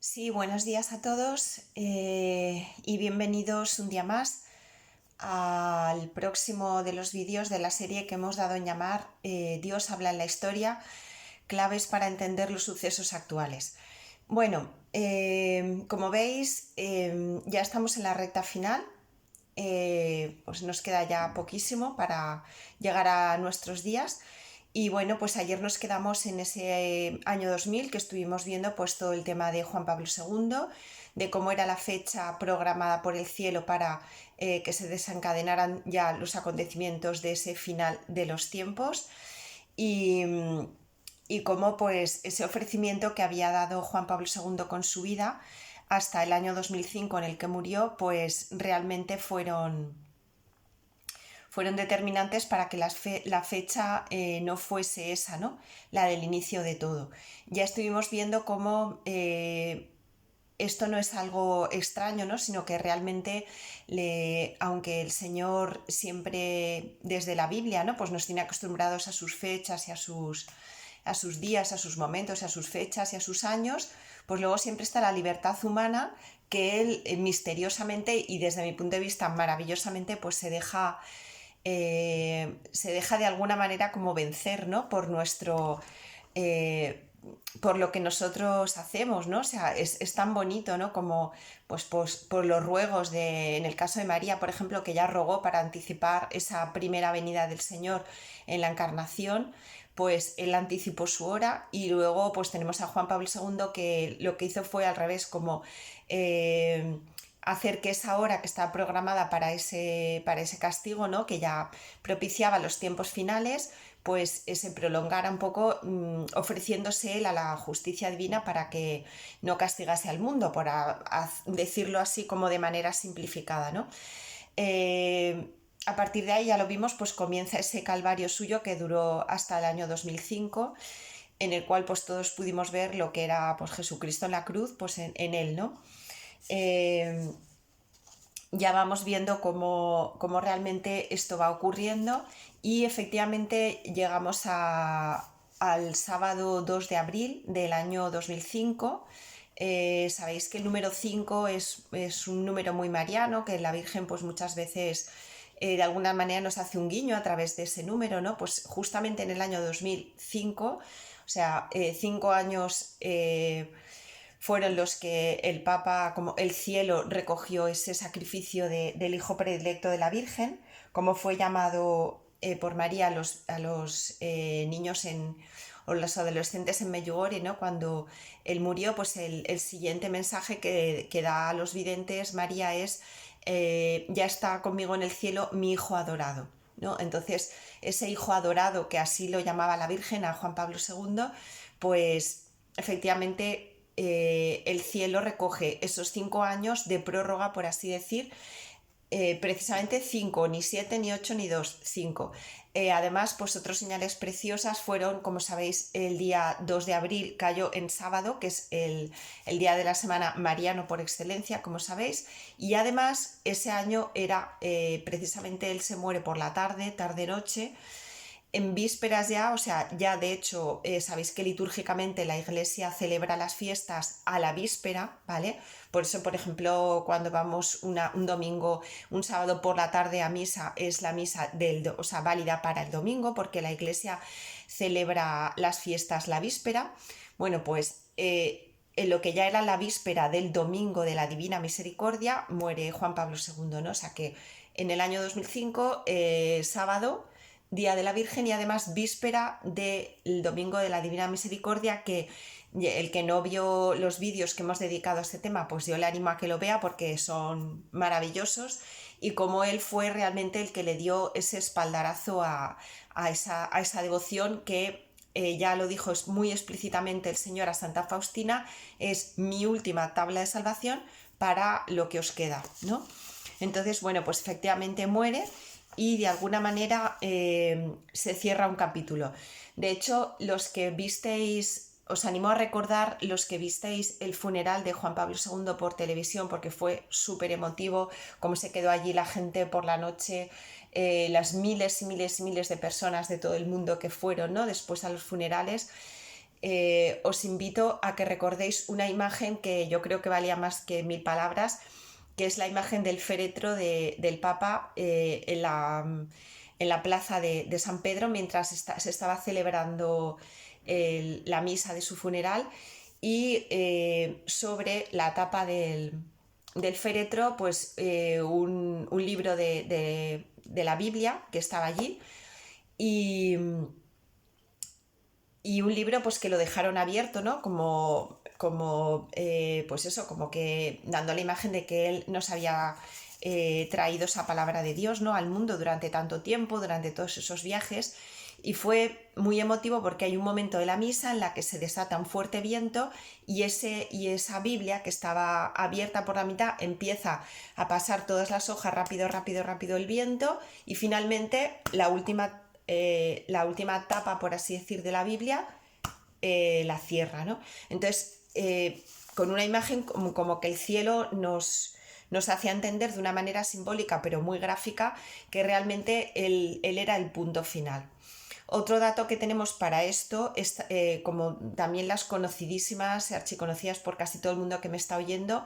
Sí, buenos días a todos y bienvenidos un día más al próximo de los vídeos de la serie que hemos dado en llamar Dios habla en la historia, claves para entender los sucesos actuales. Bueno, como veis, ya estamos en la recta final. Pues nos queda ya poquísimo para llegar a nuestros días. Y bueno, pues ayer nos quedamos en ese año 2000 que estuvimos viendo pues todo el tema de Juan Pablo II, de cómo era la fecha programada por el cielo para que se desencadenaran ya los acontecimientos de ese final de los tiempos y, y cómo pues ese ofrecimiento que había dado Juan Pablo II con su vida hasta el año 2005 en el que murió, pues realmente fueron determinantes para que la fecha no fuese esa, ¿no? La del inicio de todo. Ya estuvimos viendo cómo esto no es algo extraño, ¿no? Sino que realmente, aunque el Señor siempre desde la Biblia, ¿no? Pues nos tiene acostumbrados a sus fechas y a sus días, a sus momentos, a sus fechas y a sus años, pues luego siempre está la libertad humana que él misteriosamente y desde mi punto de vista maravillosamente pues se deja de alguna manera como vencer, ¿no? Por lo que nosotros hacemos, ¿no? O sea, es tan bonito, ¿no? Como pues por los ruegos en el caso de María, por ejemplo, que ya rogó para anticipar esa primera venida del Señor en la Encarnación, pues él anticipó su hora. Y luego pues tenemos a Juan Pablo II que lo que hizo fue al revés, como hacer que esa hora que estaba programada para ese castigo, ¿no? Que ya propiciaba los tiempos finales, pues se prolongara un poco, ofreciéndose él a la justicia divina para que no castigase al mundo, por decirlo así como de manera simplificada, ¿no? A partir de ahí ya lo vimos, pues comienza ese calvario suyo que duró hasta el año 2005, en el cual pues todos pudimos ver lo que era pues Jesucristo en la cruz, pues en él, ¿no? Eh, ya vamos viendo cómo realmente esto va ocurriendo y efectivamente llegamos al sábado 2 de abril del año 2005. Sabéis que el número 5 es un número muy mariano, que la Virgen pues muchas veces de alguna manera nos hace un guiño a través de ese número, ¿no? Pues justamente en el año 2005, o sea, 5 años fueron los que el Papa, como el cielo, recogió ese sacrificio del hijo predilecto de la Virgen, como fue llamado por María a los niños o los adolescentes en Medjugorje, ¿no? Cuando él murió, pues el siguiente mensaje que da a los videntes María es ya está conmigo en el cielo mi hijo adorado, ¿no? Entonces, ese hijo adorado, que así lo llamaba la Virgen a Juan Pablo II, pues efectivamente el cielo recoge esos 5 años de prórroga, por así decir, precisamente 5, ni 7, ni 8, ni 2, 5. Además, pues otras señales preciosas fueron, como sabéis, el día 2 de abril cayó en sábado, que es el día de la semana mariano por excelencia, como sabéis, y además ese año era precisamente él se muere por la tarde, tarde-noche, en vísperas ya, o sea, ya de hecho, sabéis que litúrgicamente la Iglesia celebra las fiestas a la víspera, ¿vale? Por eso, por ejemplo, cuando vamos un domingo, un sábado por la tarde a misa, es la misa o sea, válida para el domingo, porque la Iglesia celebra las fiestas la víspera. Bueno, pues en lo que ya era la víspera del domingo de la Divina Misericordia, muere Juan Pablo II, ¿no? O sea que en el año 2005, sábado, Día de la Virgen y además víspera del Domingo de la Divina Misericordia, que el que no vio los vídeos que hemos dedicado a este tema, pues yo le animo a que lo vea porque son maravillosos y como él fue realmente el que le dio ese espaldarazo a esa devoción que ya lo dijo muy explícitamente el Señor a Santa Faustina, es mi última tabla de salvación para lo que os queda, ¿no? Entonces, bueno, pues efectivamente muere y de alguna manera se cierra un capítulo. De hecho, los que visteis, os animo a recordar los que visteis el funeral de Juan Pablo II por televisión, porque fue súper emotivo, cómo se quedó allí la gente por la noche, las miles y miles y miles de personas de todo el mundo que fueron, ¿no? Después a los funerales. os invito a que recordéis una imagen que yo creo que valía más que 1000 palabras, que es la imagen del féretro del Papa en la plaza de San Pedro mientras se estaba celebrando la misa de su funeral, y sobre la tapa del féretro pues un libro de la Biblia que estaba allí, y, y un libro pues que lo dejaron abierto, ¿no? Pues eso, como que dando la imagen de que él nos había traído esa palabra de Dios, ¿no? Al mundo durante tanto tiempo, durante todos esos viajes. Y fue muy emotivo porque hay un momento de la misa en la que se desata un fuerte viento y esa Biblia que estaba abierta por la mitad empieza a pasar todas las hojas rápido, rápido, rápido el viento, y finalmente la última tapa, por así decir, de la Biblia la cierra, ¿no? Entonces, con una imagen como que el cielo nos hacía entender de una manera simbólica pero muy gráfica que realmente él era el punto final. Otro dato que tenemos para esto es, como también las conocidísimas, archiconocidas por casi todo el mundo que me está oyendo,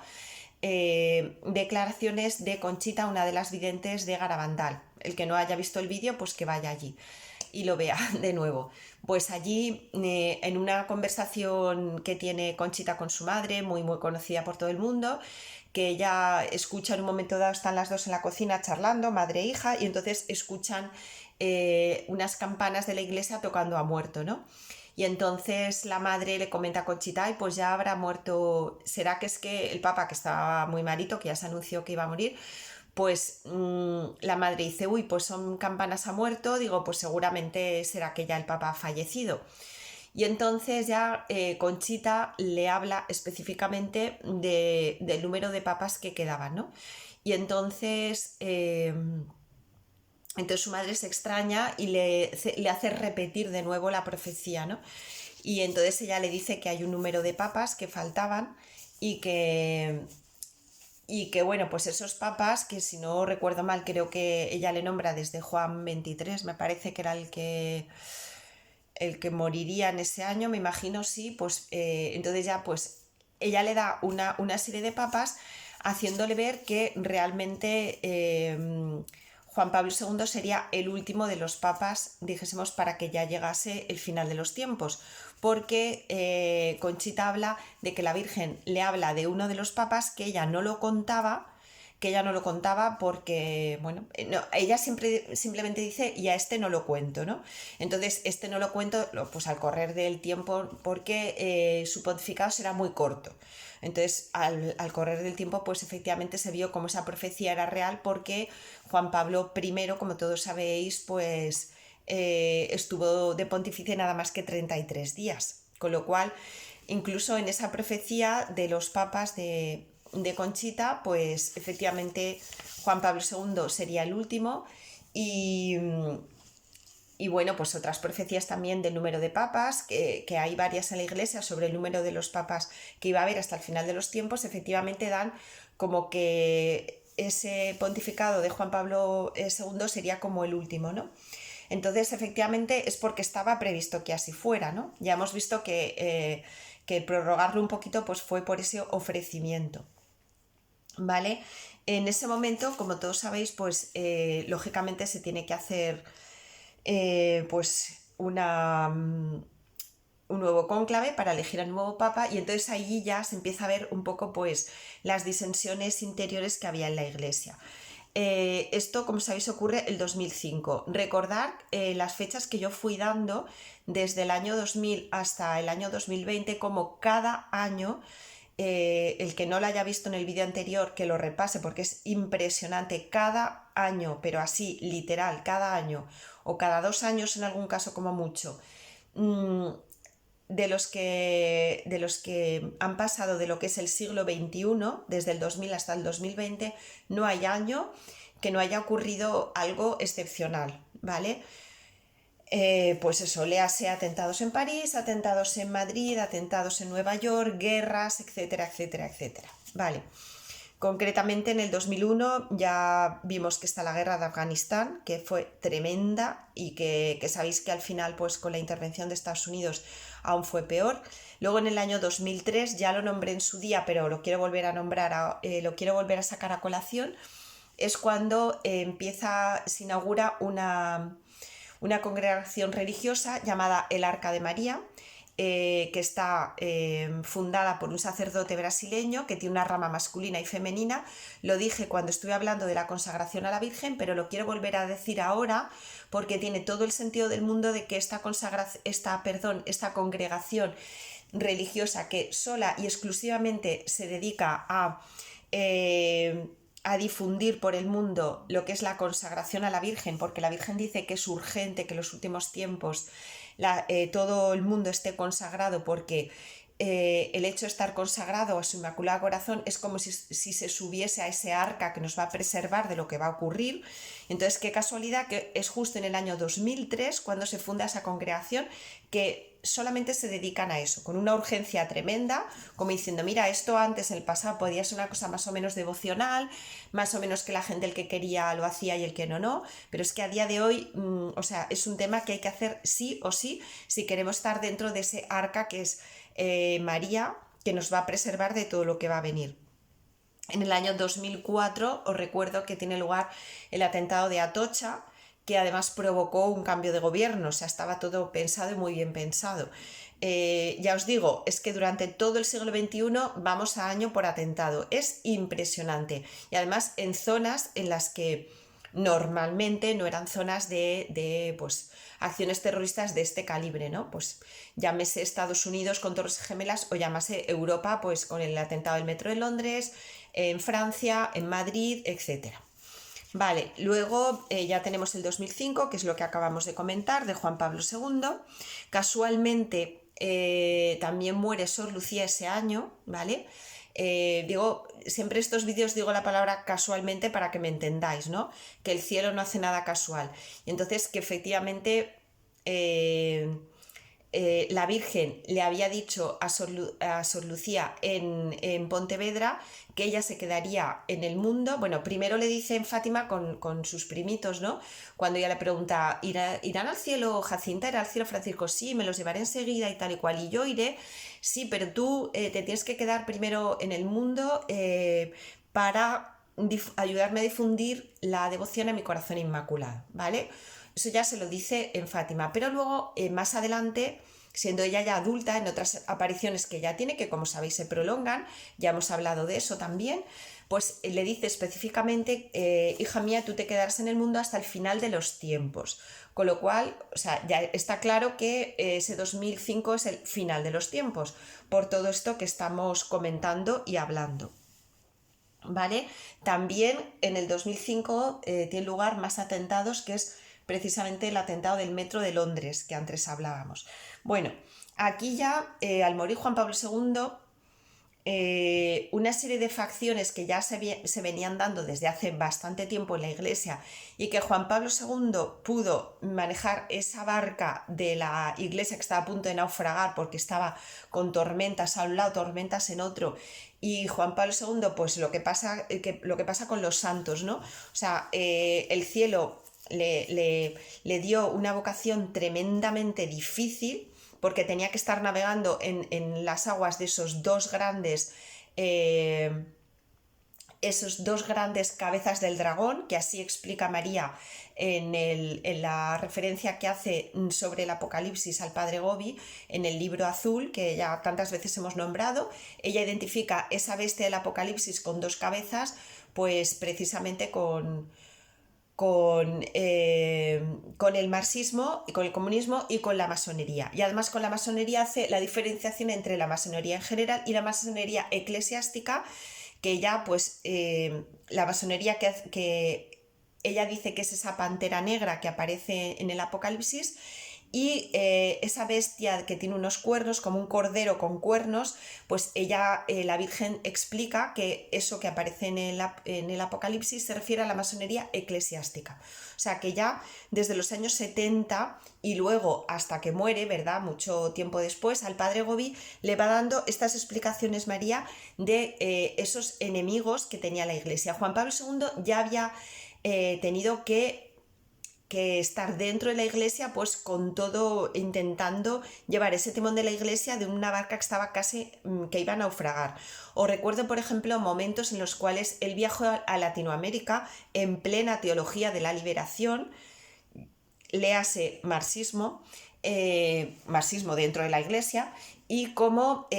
declaraciones de Conchita, una de las videntes de Garabandal. El que no haya visto el vídeo, pues que vaya allí y lo vea de nuevo. Pues allí, en una conversación que tiene Conchita con su madre, muy muy conocida por todo el mundo, que ella escucha en un momento dado, están las dos en la cocina charlando, madre e hija, y entonces escuchan unas campanas de la iglesia tocando a muerto, ¿no? Y entonces la madre le comenta a Conchita, y pues ya habrá muerto, será que es que el Papa, que estaba muy malito, que ya se anunció que iba a morir, pues la madre dice, uy, pues son campanas a muerto, digo, pues seguramente será que ya el Papa ha fallecido. Y entonces ya Conchita le habla específicamente del número de papas que quedaban, ¿no? Y entonces su madre se extraña y le hace repetir de nuevo la profecía, ¿no? Y entonces ella le dice que hay un número de papas que faltaban, y que bueno, pues esos papas, que si no recuerdo mal, creo que ella le nombra desde Juan 23, me parece que era el que moriría en ese año, me imagino, sí, pues entonces ya pues ella le da una serie de papas haciéndole ver que realmente Juan Pablo II sería el último de los papas, dijésemos, para que ya llegase el final de los tiempos, porque Conchita habla de que la Virgen le habla de uno de los papas que ella no lo contaba porque, bueno, no, ella simplemente dice, y a este no lo cuento, ¿no? Entonces, este no lo cuento, pues al correr del tiempo, porque su pontificado será muy corto. Entonces, al correr del tiempo, pues efectivamente se vio como esa profecía era real, porque Juan Pablo I, como todos sabéis, pues estuvo de pontífice nada más que 33 días. Con lo cual, incluso en esa profecía de los papas de Conchita, pues efectivamente Juan Pablo II sería el último, y bueno, pues otras profecías también del número de papas, que hay varias en la iglesia sobre el número de los papas que iba a haber hasta el final de los tiempos, efectivamente dan como que ese pontificado de Juan Pablo II sería como el último, ¿no? Entonces, efectivamente, es porque estaba previsto que así fuera, ¿no? Ya hemos visto que prorrogarlo un poquito pues fue por ese ofrecimiento, ¿vale? En ese momento, como todos sabéis, pues lógicamente se tiene que hacer pues un nuevo cónclave para elegir al nuevo papa, y entonces ahí ya se empieza a ver un poco pues las disensiones interiores que había en la iglesia. Esto, como sabéis, ocurre el 2005. Recordad las fechas que yo fui dando desde el año 2000 hasta el año 2020, como cada año, el que no lo haya visto en el vídeo anterior, que lo repase porque es impresionante, cada año, pero así, literal, cada año, o cada 2 años en algún caso como mucho, de los que han pasado de lo que es el siglo XXI, desde el 2000 hasta el 2020, no hay año que no haya ocurrido algo excepcional, ¿vale? Pues eso, léase atentados en París, atentados en Madrid, atentados en Nueva York, guerras, etcétera, etcétera, etcétera, ¿vale? Concretamente en el 2001 ya vimos que está la guerra de Afganistán, que fue tremenda y que sabéis que al final pues con la intervención de Estados Unidos aún fue peor. Luego en el año 2003 ya lo nombré en su día, pero lo quiero volver a nombrar, lo quiero volver a sacar a colación. Es cuando se inaugura una congregación religiosa llamada el Arca de María, que está fundada por un sacerdote brasileño que tiene una rama masculina y femenina. Lo dije cuando estuve hablando de la consagración a la Virgen, pero lo quiero volver a decir ahora porque tiene todo el sentido del mundo de que esta congregación religiosa que sola y exclusivamente se dedica a difundir por el mundo lo que es la consagración a la Virgen, porque la Virgen dice que es urgente que en los últimos tiempos todo el mundo esté consagrado, porque el hecho de estar consagrado a su Inmaculado Corazón es como si se subiese a ese arca que nos va a preservar de lo que va a ocurrir. Entonces, qué casualidad que es justo en el año 2003 cuando se funda esa congregación, que solamente se dedican a eso, con una urgencia tremenda, como diciendo, mira, esto antes en el pasado podía ser una cosa más o menos devocional, más o menos que la gente el que quería lo hacía y el que no, pero es que a día de hoy, o sea, es un tema que hay que hacer sí o sí si queremos estar dentro de ese arca que es María, que nos va a preservar de todo lo que va a venir. En el año 2004 os recuerdo que tiene lugar el atentado de Atocha, que además provocó un cambio de gobierno, o sea, estaba todo pensado y muy bien pensado. Ya os digo, es que durante todo el siglo XXI vamos a año por atentado, es impresionante. Y además en zonas en las que normalmente no eran zonas de pues, acciones terroristas de este calibre, ¿no? Pues llámese Estados Unidos con Torres Gemelas o llámase Europa pues con el atentado del metro de Londres, en Francia, en Madrid, etcétera. Vale, luego ya tenemos el 2005, que es lo que acabamos de comentar, de Juan Pablo II. Casualmente también muere Sor Lucía ese año, ¿vale? Digo, siempre estos vídeos digo la palabra casualmente para que me entendáis, ¿no? Que el cielo no hace nada casual. Y entonces que efectivamente la Virgen le había dicho a Sor Lucía en Pontevedra que ella se quedaría en el mundo. Bueno, primero le dice en Fátima con sus primitos, ¿no? Cuando ella le pregunta, ¿irán al cielo Jacinta? ¿Irá al cielo Francisco? Sí, me los llevaré enseguida y tal y cual, y yo iré. Sí, pero tú te tienes que quedar primero en el mundo para ayudarme a difundir la devoción a mi corazón inmaculado, ¿vale? Eso ya se lo dice en Fátima, pero luego más adelante, siendo ella ya adulta, en otras apariciones que ya tiene, que como sabéis se prolongan, ya hemos hablado de eso también, pues le dice específicamente, hija mía, tú te quedarás en el mundo hasta el final de los tiempos. Con lo cual, o sea, ya está claro que ese 2005 es el final de los tiempos, por todo esto que estamos comentando y hablando. ¿Vale? También en el 2005 tiene lugar más atentados, que es precisamente el atentado del metro de Londres, que antes hablábamos. Bueno, aquí ya, al morir Juan Pablo II, una serie de facciones que ya se venían dando desde hace bastante tiempo en la Iglesia y que Juan Pablo II pudo manejar esa barca de la Iglesia que estaba a punto de naufragar porque estaba con tormentas a un lado, tormentas en otro, y Juan Pablo II, pues lo que pasa con los santos, ¿no? O sea, el cielo le dio una vocación tremendamente difícil porque tenía que estar navegando en las aguas de esos dos grandes cabezas del dragón, que así explica María en la referencia que hace sobre el Apocalipsis al Padre Gobi en el libro azul, que ya tantas veces hemos nombrado. Ella identifica esa bestia del Apocalipsis con dos cabezas, pues precisamente con el marxismo y con el comunismo y con la masonería. Y además con la masonería hace la diferenciación entre la masonería en general y la masonería eclesiástica, que ya pues la masonería que ella dice que es esa pantera negra que aparece en el Apocalipsis, y esa bestia que tiene unos cuernos, como un cordero con cuernos, pues ella, la Virgen, explica que eso que aparece en el Apocalipsis se refiere a la masonería eclesiástica. O sea que ya desde los años 70 y luego hasta que muere, ¿verdad? Mucho tiempo después, al padre Gobi le va dando estas explicaciones, María, de esos enemigos que tenía la Iglesia. Juan Pablo II ya había tenido que estar dentro de la Iglesia, pues con todo, intentando llevar ese timón de la Iglesia de una barca que estaba casi que iba a naufragar. Os recuerdo, por ejemplo, momentos en los cuales él viajó a Latinoamérica en plena teología de la liberación, léase marxismo, marxismo dentro de la Iglesia, y cómo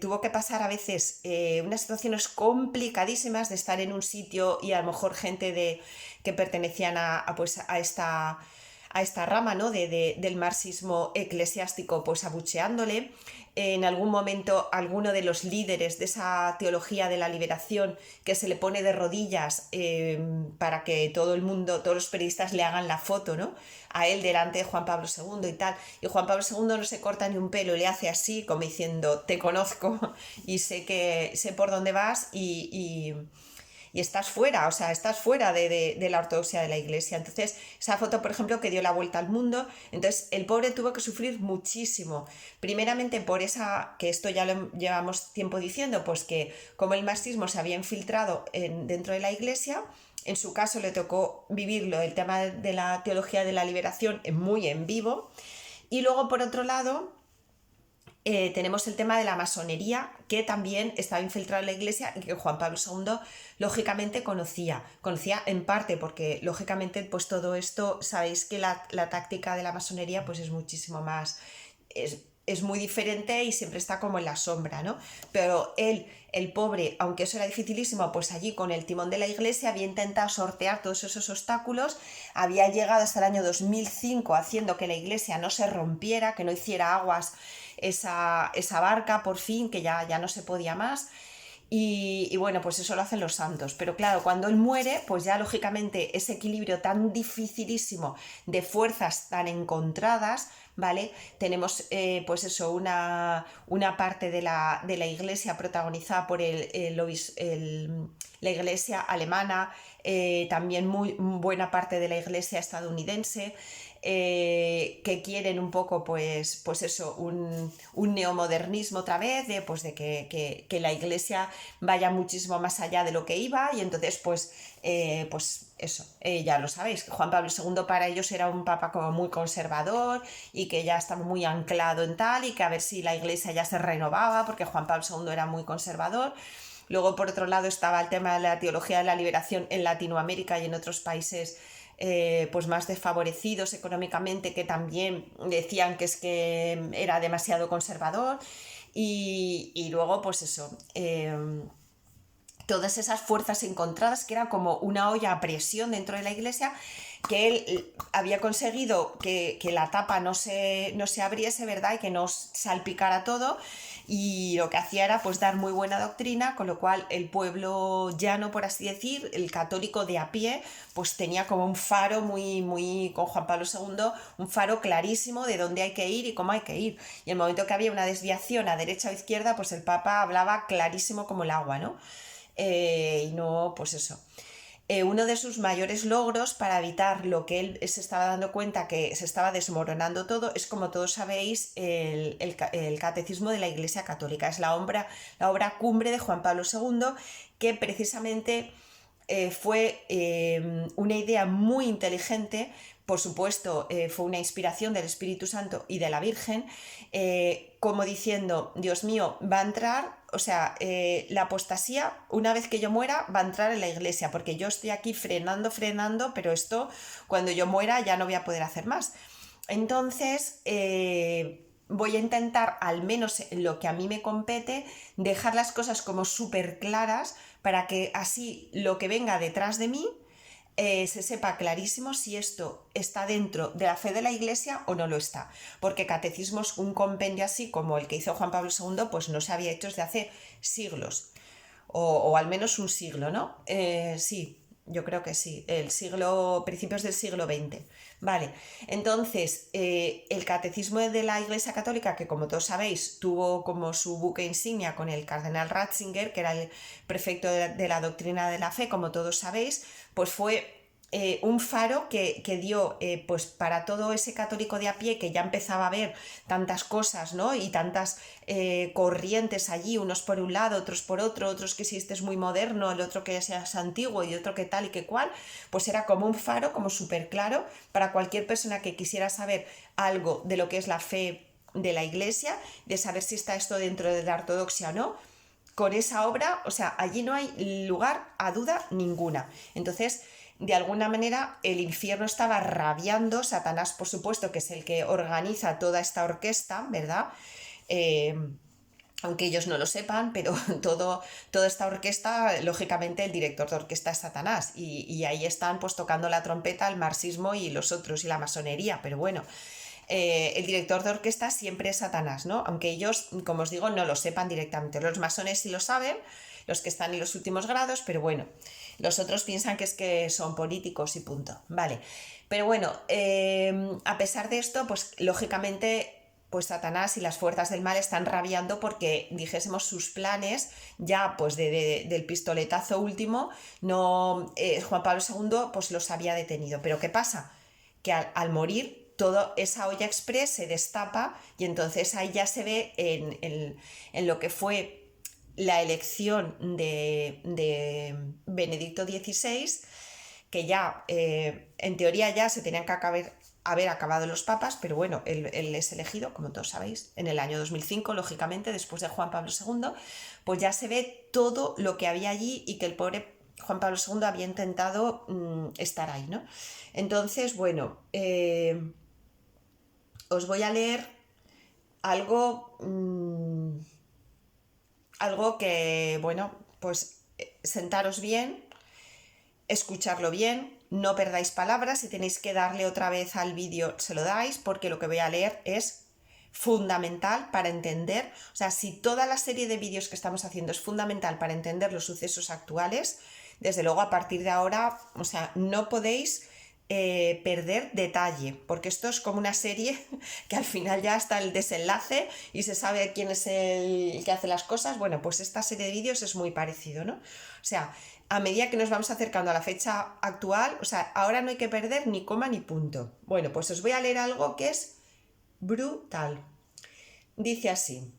tuvo que pasar a veces unas situaciones complicadísimas de estar en un sitio y a lo mejor gente que pertenecían pues a esta rama, ¿no? del marxismo eclesiástico, pues abucheándole. En algún momento alguno de los líderes de esa teología de la liberación que se le pone de rodillas para que todo el mundo, todos los periodistas le hagan la foto, ¿no? A él delante de Juan Pablo II y tal. Y Juan Pablo II no se corta ni un pelo, le hace así como diciendo: te conozco y sé por dónde vas y estás fuera, o sea, estás fuera de la ortodoxia de la Iglesia. Entonces, esa foto, por ejemplo, que dio la vuelta al mundo, entonces el pobre tuvo que sufrir muchísimo. Primeramente por esa, que esto ya lo llevamos tiempo diciendo, pues que como el marxismo se había infiltrado dentro de la Iglesia, en su caso le tocó vivirlo, el tema de la teología de la liberación, muy en vivo. Y luego, por otro lado, tenemos el tema de la masonería, que también estaba infiltrada en la Iglesia y que Juan Pablo II lógicamente conocía en parte porque lógicamente pues todo esto, sabéis que la táctica de la masonería pues es muchísimo más, es muy diferente y siempre está como en la sombra, ¿no? Pero él, el pobre, aunque eso era dificilísimo, pues allí con el timón de la Iglesia había intentado sortear todos esos obstáculos, había llegado hasta el año 2005 haciendo que la Iglesia no se rompiera, que no hiciera aguas esa barca, por fin, que ya no se podía más. Y bueno, pues eso lo hacen los santos. Pero claro, cuando él muere, pues ya lógicamente ese equilibrio tan dificilísimo de fuerzas tan encontradas, ¿vale? Tenemos pues eso, una parte de la Iglesia protagonizada por la Iglesia alemana, también muy buena parte de la Iglesia estadounidense, que quieren un poco pues eso, un neomodernismo otra vez, de que la Iglesia vaya muchísimo más allá de lo que iba, y entonces pues eso, ya lo sabéis, que Juan Pablo II para ellos era un papa como muy conservador y que ya estaba muy anclado en tal, y que a ver si la Iglesia ya se renovaba porque Juan Pablo II era muy conservador. Luego, por otro lado, estaba el tema de la teología de la liberación en Latinoamérica y en otros países pues más desfavorecidos económicamente, que también decían que es que era demasiado conservador. Y luego, pues eso, todas esas fuerzas encontradas, que era como una olla a presión dentro de la Iglesia, que él había conseguido que la tapa no se abriese, ¿verdad? Y que no salpicara todo, y lo que hacía era pues dar muy buena doctrina, con lo cual el pueblo llano, por así decir, el católico de a pie, pues tenía como un faro muy con Juan Pablo II, un faro clarísimo de dónde hay que ir y cómo hay que ir. Y en el momento que había una desviación a derecha o izquierda, pues el Papa hablaba clarísimo como el agua, ¿no? Y no, pues eso. Uno de sus mayores logros para evitar lo que él se estaba dando cuenta, que se estaba desmoronando todo, es, como todos sabéis, el Catecismo de la Iglesia Católica. Es la obra cumbre de Juan Pablo II, que precisamente fue una idea muy inteligente. Por supuesto, fue una inspiración del Espíritu Santo y de la Virgen, como diciendo: Dios mío, va a entrar, o sea, la apostasía, una vez que yo muera, va a entrar en la Iglesia, porque yo estoy aquí frenando, pero esto, cuando yo muera, ya no voy a poder hacer más. Entonces, voy a intentar, al menos en lo que a mí me compete, dejar las cosas como súper claras, para que así lo que venga detrás de mí se sepa clarísimo si esto está dentro de la fe de la Iglesia o no lo está. Porque catecismos, un compendio así como el que hizo Juan Pablo II, pues no se había hecho desde hace siglos, o al menos un siglo, ¿no? Sí, yo creo que sí, principios del siglo XX. Vale, entonces el catecismo de la Iglesia Católica, que como todos sabéis, tuvo como su buque insignia con el cardenal Ratzinger, que era el prefecto de la doctrina de la fe, como todos sabéis, pues fue un faro que dio pues para todo ese católico de a pie que ya empezaba a ver tantas cosas, ¿no? Y tantas corrientes allí, unos por un lado, otros por otro, otros que si este es muy moderno, el otro que seas antiguo y otro que tal y que cual, pues era como un faro, como súper claro para cualquier persona que quisiera saber algo de lo que es la fe de la Iglesia, de saber si está esto dentro de la ortodoxia o no. Con esa obra, o sea, allí no hay lugar a duda ninguna. Entonces, de alguna manera, el infierno estaba rabiando, Satanás, por supuesto, que es el que organiza toda esta orquesta, ¿verdad? Eh, Aunque ellos no lo sepan, pero toda esta orquesta, lógicamente el director de orquesta es Satanás, y ahí están pues tocando la trompeta, el marxismo y los otros, y la masonería, pero bueno, el director de orquesta siempre es Satanás, ¿no? Aunque ellos, como os digo, no lo sepan directamente. Los masones sí lo saben, los que están en los últimos grados, pero bueno, los otros piensan que es que son políticos y punto. Vale, pero bueno, a pesar de esto, pues lógicamente pues Satanás y las fuerzas del mal están rabiando porque, dijésemos, sus planes ya pues del pistoletazo último, no Juan Pablo II pues los había detenido. Pero ¿qué pasa? Que al morir toda esa olla express se destapa y entonces ahí ya se ve en lo que fue la elección de Benedicto XVI, que ya en teoría ya se tenían que haber acabado los papas, pero bueno, él es elegido, como todos sabéis, en el año 2005, lógicamente, después de Juan Pablo II, pues ya se ve todo lo que había allí y que el pobre Juan Pablo II había intentado estar ahí, ¿no? Entonces, bueno, os voy a leer algo, algo que, bueno, pues sentaros bien, escucharlo bien, no perdáis palabras, si tenéis que darle otra vez al vídeo se lo dais, porque lo que voy a leer es fundamental para entender, o sea, si toda la serie de vídeos que estamos haciendo es fundamental para entender los sucesos actuales, desde luego a partir de ahora, o sea, no podéis perder detalle, porque esto es como una serie que al final ya está el desenlace y se sabe quién es el que hace las cosas. Bueno, pues esta serie de vídeos es muy parecido, ¿no? O sea, a medida que nos vamos acercando a la fecha actual, o sea, ahora no hay que perder ni coma ni punto. Bueno, pues os voy a leer algo que es brutal. Dice así.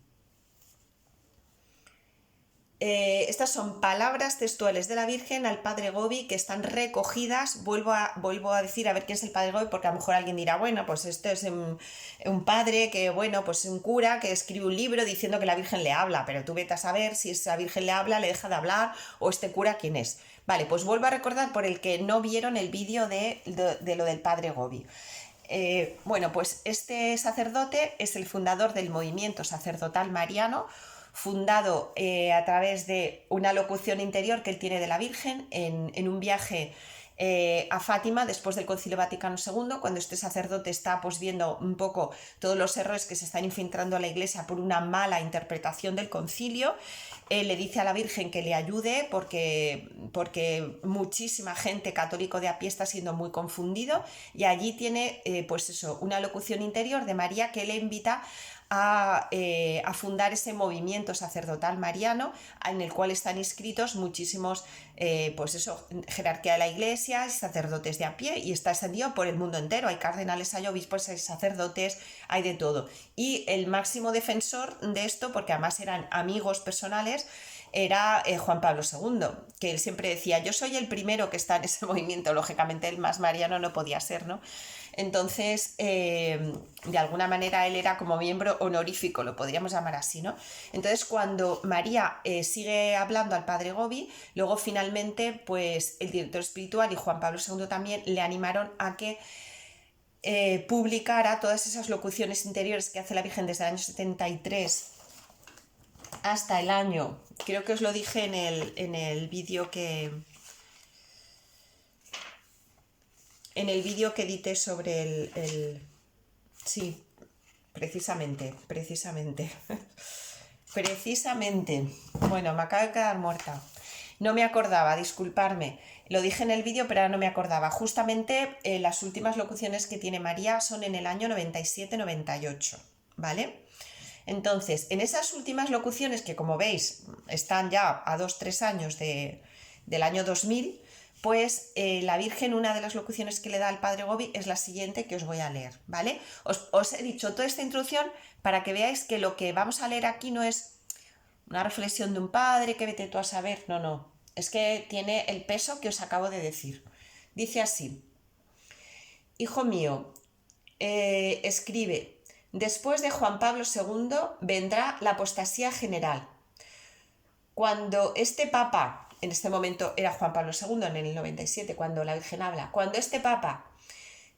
Estas son palabras textuales de la Virgen al Padre Gobi que están recogidas. Vuelvo a decir a ver quién es el Padre Gobi, porque a lo mejor alguien dirá, bueno, pues esto es un padre que, bueno, pues un cura que escribe un libro diciendo que la Virgen le habla, pero tú vete a saber si esa Virgen le habla, le deja de hablar, o este cura quién es. Vale, pues vuelvo a recordar por el que no vieron el vídeo de lo del Padre Gobi. Bueno, pues este sacerdote es el fundador del movimiento sacerdotal mariano, fundado a través de una locución interior que él tiene de la Virgen en un viaje a Fátima después del Concilio Vaticano II, cuando este sacerdote está pues viendo un poco todos los errores que se están infiltrando a la Iglesia por una mala interpretación del concilio. Le dice a la Virgen que le ayude porque muchísima gente católico de a pie está siendo muy confundido, y allí tiene pues eso, una locución interior de María que le invita a fundar ese movimiento sacerdotal mariano en el cual están inscritos muchísimos, pues eso, jerarquía de la Iglesia, sacerdotes de a pie, y está extendido por el mundo entero. Hay cardenales, hay obispos, hay sacerdotes, hay de todo. Y el máximo defensor de esto, porque además eran amigos personales, era Juan Pablo II, que él siempre decía, yo soy el primero que está en ese movimiento. Lógicamente el más mariano no podía ser, ¿no? Entonces, de alguna manera él era como miembro honorífico, lo podríamos llamar así, ¿no? Entonces, cuando María sigue hablando al Padre Gobi, luego finalmente, pues el director espiritual y Juan Pablo II también le animaron a que publicara todas esas locuciones interiores que hace la Virgen desde el año 73 hasta el año, creo que os lo dije en el vídeo que edité sobre sí, precisamente. Precisamente. Bueno, me acabo de quedar muerta. No me acordaba, disculparme. Lo dije en el vídeo, pero ahora no me acordaba. Justamente las últimas locuciones que tiene María son en el año 97-98, ¿vale? Entonces, en esas últimas locuciones, que como veis están ya a 2-3 años del año 2000, pues la Virgen, una de las locuciones que le da al Padre Gobi es la siguiente que os voy a leer, ¿vale? Os he dicho toda esta introducción para que veáis que lo que vamos a leer aquí no es una reflexión de un padre que vete tú a saber, no, es que tiene el peso que os acabo de decir. Dice así: hijo mío, escribe, después de Juan Pablo II vendrá la apostasía general. Cuando este papa, en este momento era Juan Pablo II, en el 97, cuando la Virgen habla, cuando este papa,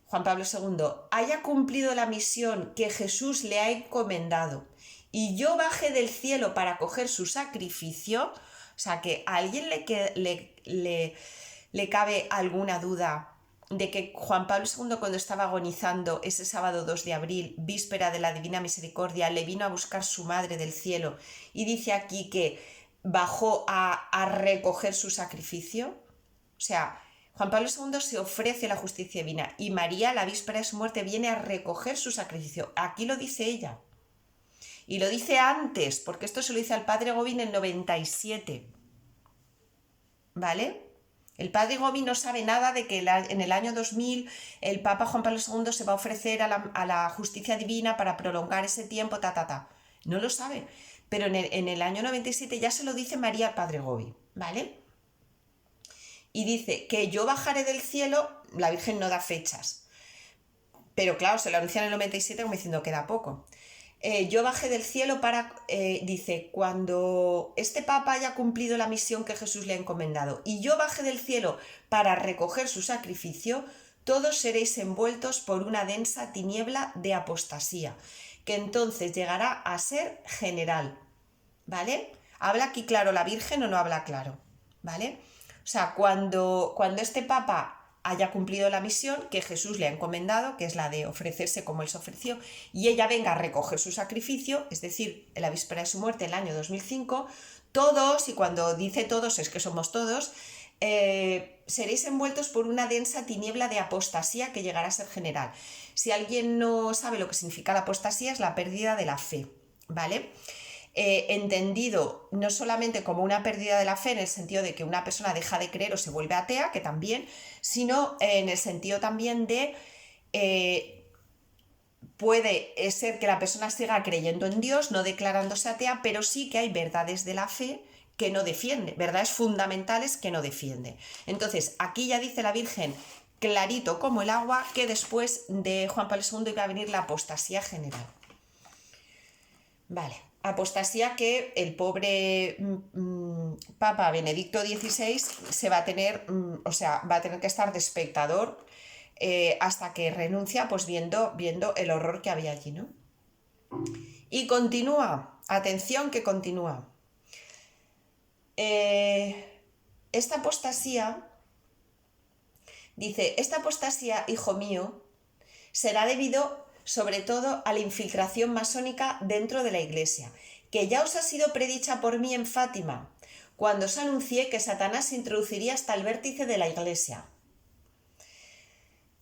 Juan Pablo II, haya cumplido la misión que Jesús le ha encomendado y yo baje del cielo para coger su sacrificio, o sea, que a alguien le cabe alguna duda de que Juan Pablo II, cuando estaba agonizando ese sábado 2 de abril, víspera de la Divina Misericordia, le vino a buscar su madre del cielo y dice aquí que bajó a recoger su sacrificio. O sea, Juan Pablo II se ofrece la justicia divina y María, la víspera de su muerte, viene a recoger su sacrificio. Aquí lo dice ella. Y lo dice antes, porque esto se lo dice al Padre Gobi en el 97. ¿Vale? El Padre Gobi no sabe nada de que en el año 2000 el Papa Juan Pablo II se va a ofrecer a la justicia divina para prolongar ese tiempo, No lo sabe. Pero en el año 97 ya se lo dice María al Padre Gobi, ¿vale? Y dice que yo bajaré del cielo, la Virgen no da fechas. Pero claro, se lo anuncia en el 97 como diciendo queda poco. Yo bajé del cielo para, dice, cuando este papa haya cumplido la misión que Jesús le ha encomendado, y yo bajé del cielo para recoger su sacrificio, todos seréis envueltos por una densa tiniebla de apostasía, que entonces llegará a ser general, ¿vale? ¿Habla aquí claro la Virgen o no habla claro? ¿Vale? O sea, cuando este papa haya cumplido la misión que Jesús le ha encomendado, que es la de ofrecerse como él se ofreció, y ella venga a recoger su sacrificio, es decir, en la víspera de su muerte, en el año 2005, todos, y cuando dice todos es que somos todos, seréis envueltos por una densa tiniebla de apostasía que llegará a ser general. Si alguien no sabe lo que significa la apostasía, es la pérdida de la fe, ¿vale? Entendido no solamente como una pérdida de la fe en el sentido de que una persona deja de creer o se vuelve atea, que también, sino en el sentido también de puede ser que la persona siga creyendo en Dios, no declarándose atea, pero sí que hay verdades de la fe que no defiende, verdades fundamentales que no defiende. Entonces, aquí ya dice la Virgen clarito como el agua que después de Juan Pablo II iba a venir la apostasía general. Vale. Apostasía que el pobre Papa Benedicto XVI se va a tener, va a tener que estar de espectador hasta que renuncia, pues viendo el horror que había allí, ¿no? Y continúa, atención que continúa. Esta apostasía, dice, esta apostasía, hijo mío, será debido sobre todo a la infiltración masónica dentro de la Iglesia, que ya os ha sido predicha por mí en Fátima, cuando os anuncié que Satanás se introduciría hasta el vértice de la Iglesia.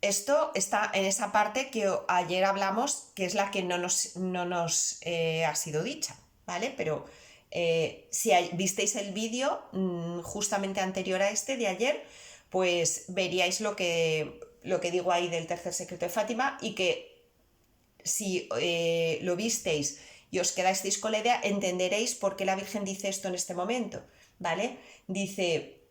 Esto está en esa parte que ayer hablamos, que es la que no nos ha sido dicha, ¿vale? Pero si visteis el vídeo justamente anterior a este de ayer, pues veríais lo que digo ahí del tercer secreto de Fátima, y que si lo visteis y os quedasteis con la idea, entenderéis por qué la Virgen dice esto en este momento, ¿vale? Dice,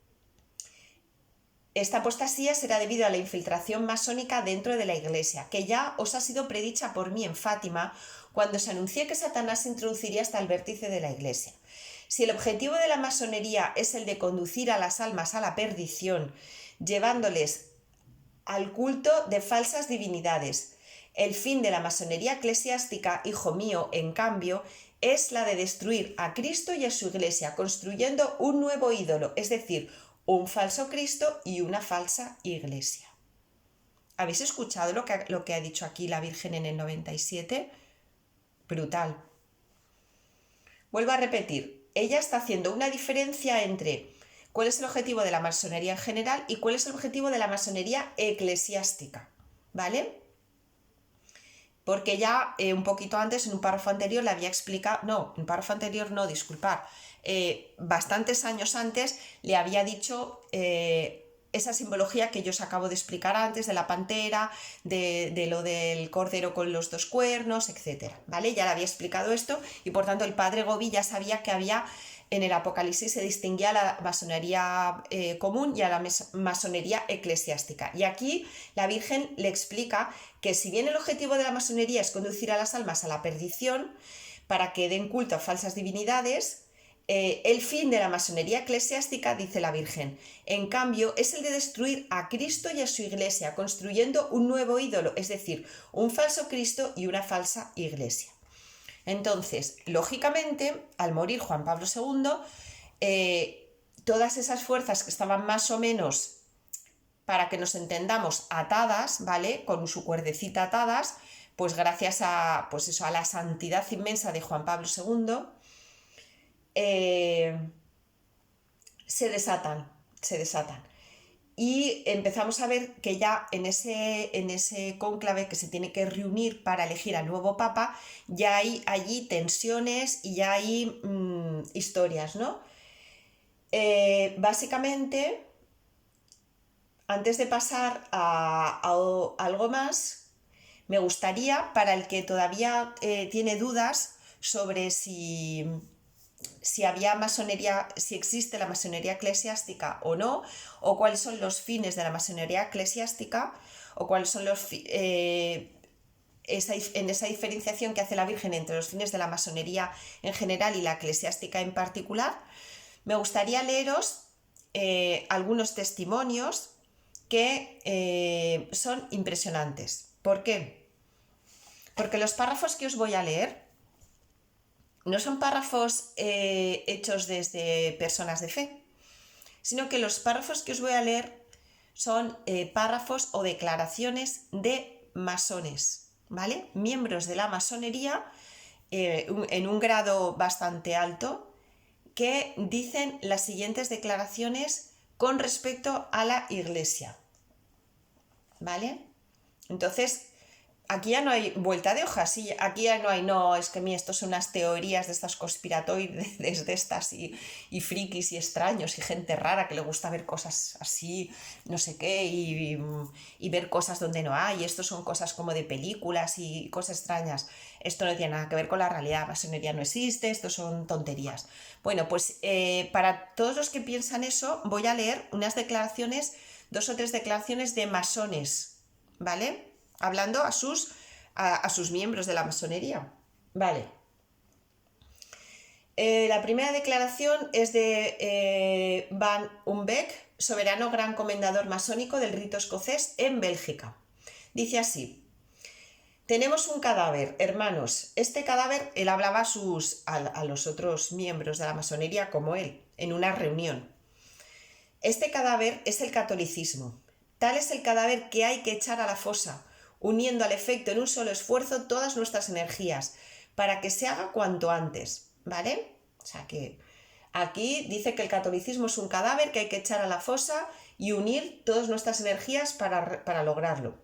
esta apostasía será debido a la infiltración masónica dentro de la Iglesia, que ya os ha sido predicha por mí en Fátima, cuando se anuncié que Satanás se introduciría hasta el vértice de la Iglesia. Si el objetivo de la masonería es el de conducir a las almas a la perdición, llevándoles al culto de falsas divinidades, el fin de la masonería eclesiástica, hijo mío, en cambio, es la de destruir a Cristo y a su Iglesia, construyendo un nuevo ídolo, es decir, un falso Cristo y una falsa Iglesia. ¿Habéis escuchado lo que ha dicho aquí la Virgen en el 97? Brutal. Vuelvo a repetir, ella está haciendo una diferencia entre cuál es el objetivo de la masonería en general y cuál es el objetivo de la masonería eclesiástica, ¿vale? Porque ya un poquito antes, en un párrafo anterior, le había explicado, no, en un párrafo anterior no, disculpar, bastantes años antes le había dicho esa simbología que yo os acabo de explicar antes, de la pantera, de lo del cordero con los dos cuernos, etcétera, ¿vale? Ya le había explicado esto y por tanto el padre Gobi ya sabía que había en el Apocalipsis se distinguía a la masonería común y a la masonería eclesiástica. Y aquí la Virgen le explica que si bien el objetivo de la masonería es conducir a las almas a la perdición para que den culto a falsas divinidades, el fin de la masonería eclesiástica, dice la Virgen, en cambio, es el de destruir a Cristo y a su iglesia, construyendo un nuevo ídolo, es decir, un falso Cristo y una falsa iglesia. Entonces, lógicamente, al morir Juan Pablo II, todas esas fuerzas que estaban más o menos, para que nos entendamos, atadas, ¿vale? Con su cuerdecita atadas, pues gracias a, pues eso, a la santidad inmensa de Juan Pablo II, se desatan. Y empezamos a ver que ya en ese cónclave que se tiene que reunir para elegir al nuevo papa, ya hay allí tensiones y ya hay historias, ¿no? Básicamente, antes de pasar a algo más, me gustaría, para el que todavía tiene dudas sobre si había masonería, si existe la masonería eclesiástica o no, o cuáles son los fines de la masonería eclesiástica, o cuáles son en esa diferenciación que hace la Virgen entre los fines de la masonería en general y la eclesiástica en particular, me gustaría leeros algunos testimonios que son impresionantes. ¿Por qué? Porque los párrafos que os voy a leer no son párrafos hechos desde personas de fe, sino que los párrafos que os voy a leer son párrafos o declaraciones de masones, ¿vale? Miembros de la masonería en un grado bastante alto que dicen las siguientes declaraciones con respecto a la Iglesia, ¿vale? Entonces, aquí ya no hay vuelta de hoja, sí, aquí ya no hay, no, es que esto son unas teorías de estas conspiratoides, de estas y frikis y extraños y gente rara que le gusta ver cosas así, no sé qué, y ver cosas donde no hay, esto son cosas como de películas y cosas extrañas. Esto no tiene nada que ver con la realidad, la masonería no existe, esto son tonterías. Bueno, pues para todos los que piensan eso, voy a leer unas declaraciones, 2 o 3 declaraciones de masones, ¿vale? Hablando a sus miembros de la masonería. Vale. La primera declaración es de Van Humbeck, soberano gran comendador masónico del rito escocés en Bélgica. Dice así: tenemos un cadáver, hermanos. Este cadáver, él hablaba a los otros miembros de la masonería como él, en una reunión. Este cadáver es el catolicismo. Tal es el cadáver que hay que echar a la fosa, uniendo al efecto en un solo esfuerzo todas nuestras energías, para que se haga cuanto antes, ¿vale? O sea que aquí dice que el catolicismo es un cadáver que hay que echar a la fosa y unir todas nuestras energías para lograrlo.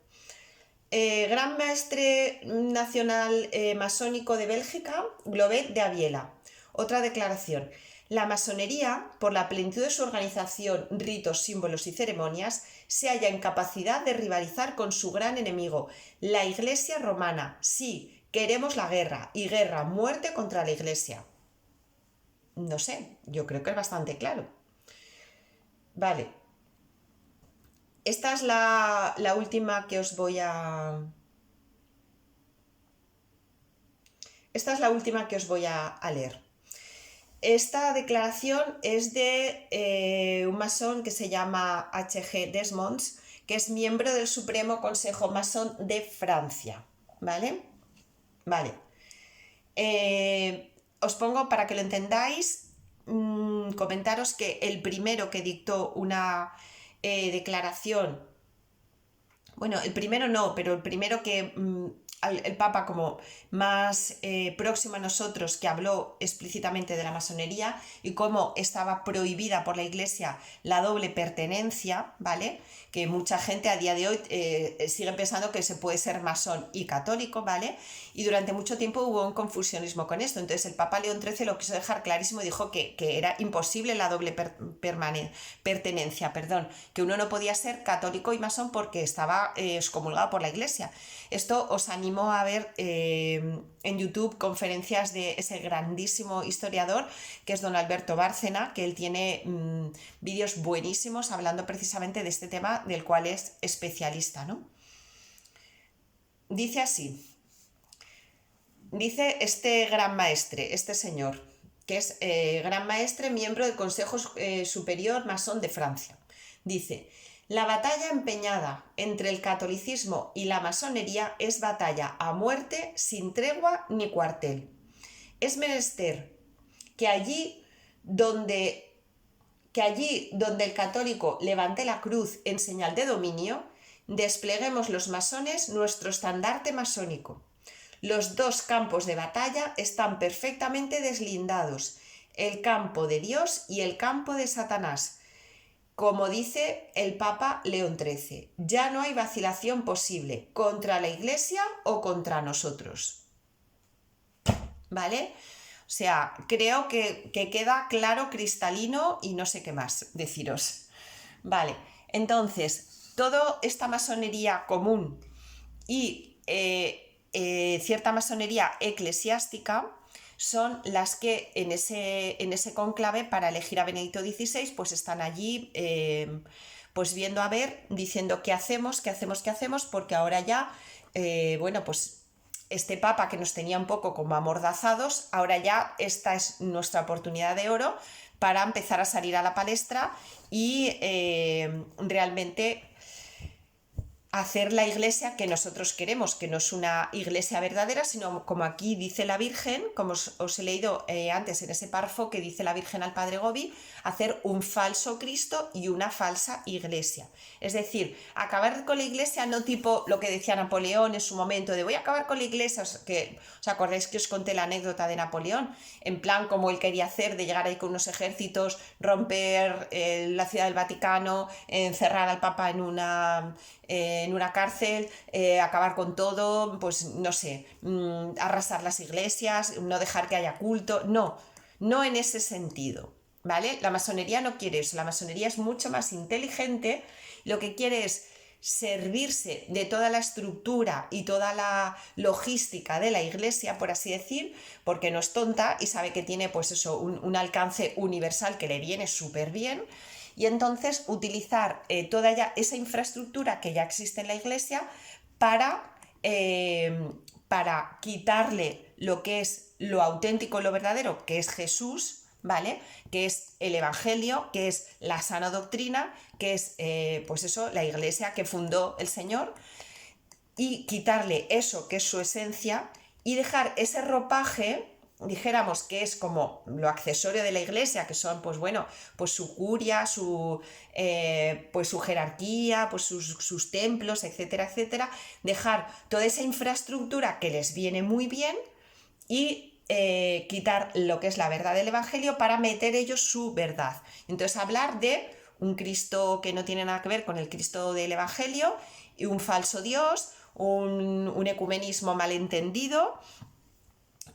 Gran maestre nacional masónico de Bélgica, Globet de Aviela. Otra declaración. La masonería, por la plenitud de su organización, ritos, símbolos y ceremonias, se halla en capacidad de rivalizar con su gran enemigo, la Iglesia romana. Sí, queremos la guerra, y guerra, muerte contra la Iglesia. No sé, yo creo que es bastante claro. Vale. Esta es la última que os voy a... Esta es la última que os voy a leer. Esta declaración es de un masón que se llama H.G. Desmonds, que es miembro del Supremo Consejo Masón de Francia. ¿Vale? Vale. Os pongo para que lo entendáis, comentaros que el primero que dictó una declaración Bueno, el primero no, pero el primero que el Papa como más próximo a nosotros, que habló explícitamente de la masonería y cómo estaba prohibida por la Iglesia la doble pertenencia, ¿vale? Que mucha gente a día de hoy sigue pensando que se puede ser masón y católico, ¿vale? Y durante mucho tiempo hubo un confusionismo con esto. Entonces el Papa León XIII lo quiso dejar clarísimo y dijo que era imposible la doble pertenencia, perdón, que uno no podía ser católico y masón porque estaba excomulgado por la Iglesia. Esto os animo a ver en YouTube conferencias de ese grandísimo historiador que es don Alberto Bárcena, que él tiene vídeos buenísimos hablando precisamente de este tema del cual es especialista, ¿no? Dice así, dice este gran maestre, este señor, que es gran maestre, miembro del Consejo Superior Masón de Francia. Dice, la batalla empeñada entre el catolicismo y la masonería es batalla a muerte, sin tregua ni cuartel. Es menester que allí donde el católico levante la cruz en señal de dominio, despleguemos los masones nuestro estandarte masónico. Los dos campos de batalla están perfectamente deslindados, el campo de Dios y el campo de Satanás. Como dice el Papa León XIII, ya no hay vacilación posible contra la Iglesia o contra nosotros. ¿Vale? O sea, creo que queda claro, cristalino y no sé qué más deciros. Vale, entonces, toda esta masonería común y cierta masonería eclesiástica son las que en ese cónclave para elegir a Benedicto XVI pues están allí pues viendo a ver, diciendo qué hacemos, porque ahora ya, bueno, pues este Papa que nos tenía un poco como amordazados, ahora ya esta es nuestra oportunidad de oro para empezar a salir a la palestra y realmente hacer la iglesia que nosotros queremos, que no es una iglesia verdadera, sino como aquí dice la Virgen, como os he leído antes en ese párrafo que dice la Virgen al Padre Gobi, hacer un falso Cristo y una falsa iglesia. Es decir, acabar con la iglesia no tipo lo que decía Napoleón en su momento de voy a acabar con la iglesia, que os acordáis que os conté la anécdota de Napoleón, en plan como él quería hacer de llegar ahí con unos ejércitos, romper la ciudad del Vaticano, encerrar al Papa en una cárcel, acabar con todo, pues no sé, arrasar las iglesias, no dejar que haya culto, no en ese sentido, ¿vale? La masonería no quiere eso, la masonería es mucho más inteligente, lo que quiere es servirse de toda la estructura y toda la logística de la iglesia, por así decir, porque no es tonta y sabe que tiene pues eso, un alcance universal que le viene súper bien. Y entonces utilizar toda esa infraestructura que ya existe en la iglesia para quitarle lo que es lo auténtico, lo verdadero, que es Jesús, ¿vale? Que es el Evangelio, que es la sana doctrina, que es pues eso, la iglesia que fundó el Señor, y quitarle eso que es su esencia y dejar ese ropaje, dijéramos que es como lo accesorio de la iglesia, que son pues bueno, pues su curia, pues su jerarquía, pues sus templos, etcétera, etcétera, dejar toda esa infraestructura que les viene muy bien y quitar lo que es la verdad del Evangelio para meter ellos su verdad. Entonces hablar de un Cristo que no tiene nada que ver con el Cristo del Evangelio y un falso Dios, un ecumenismo malentendido,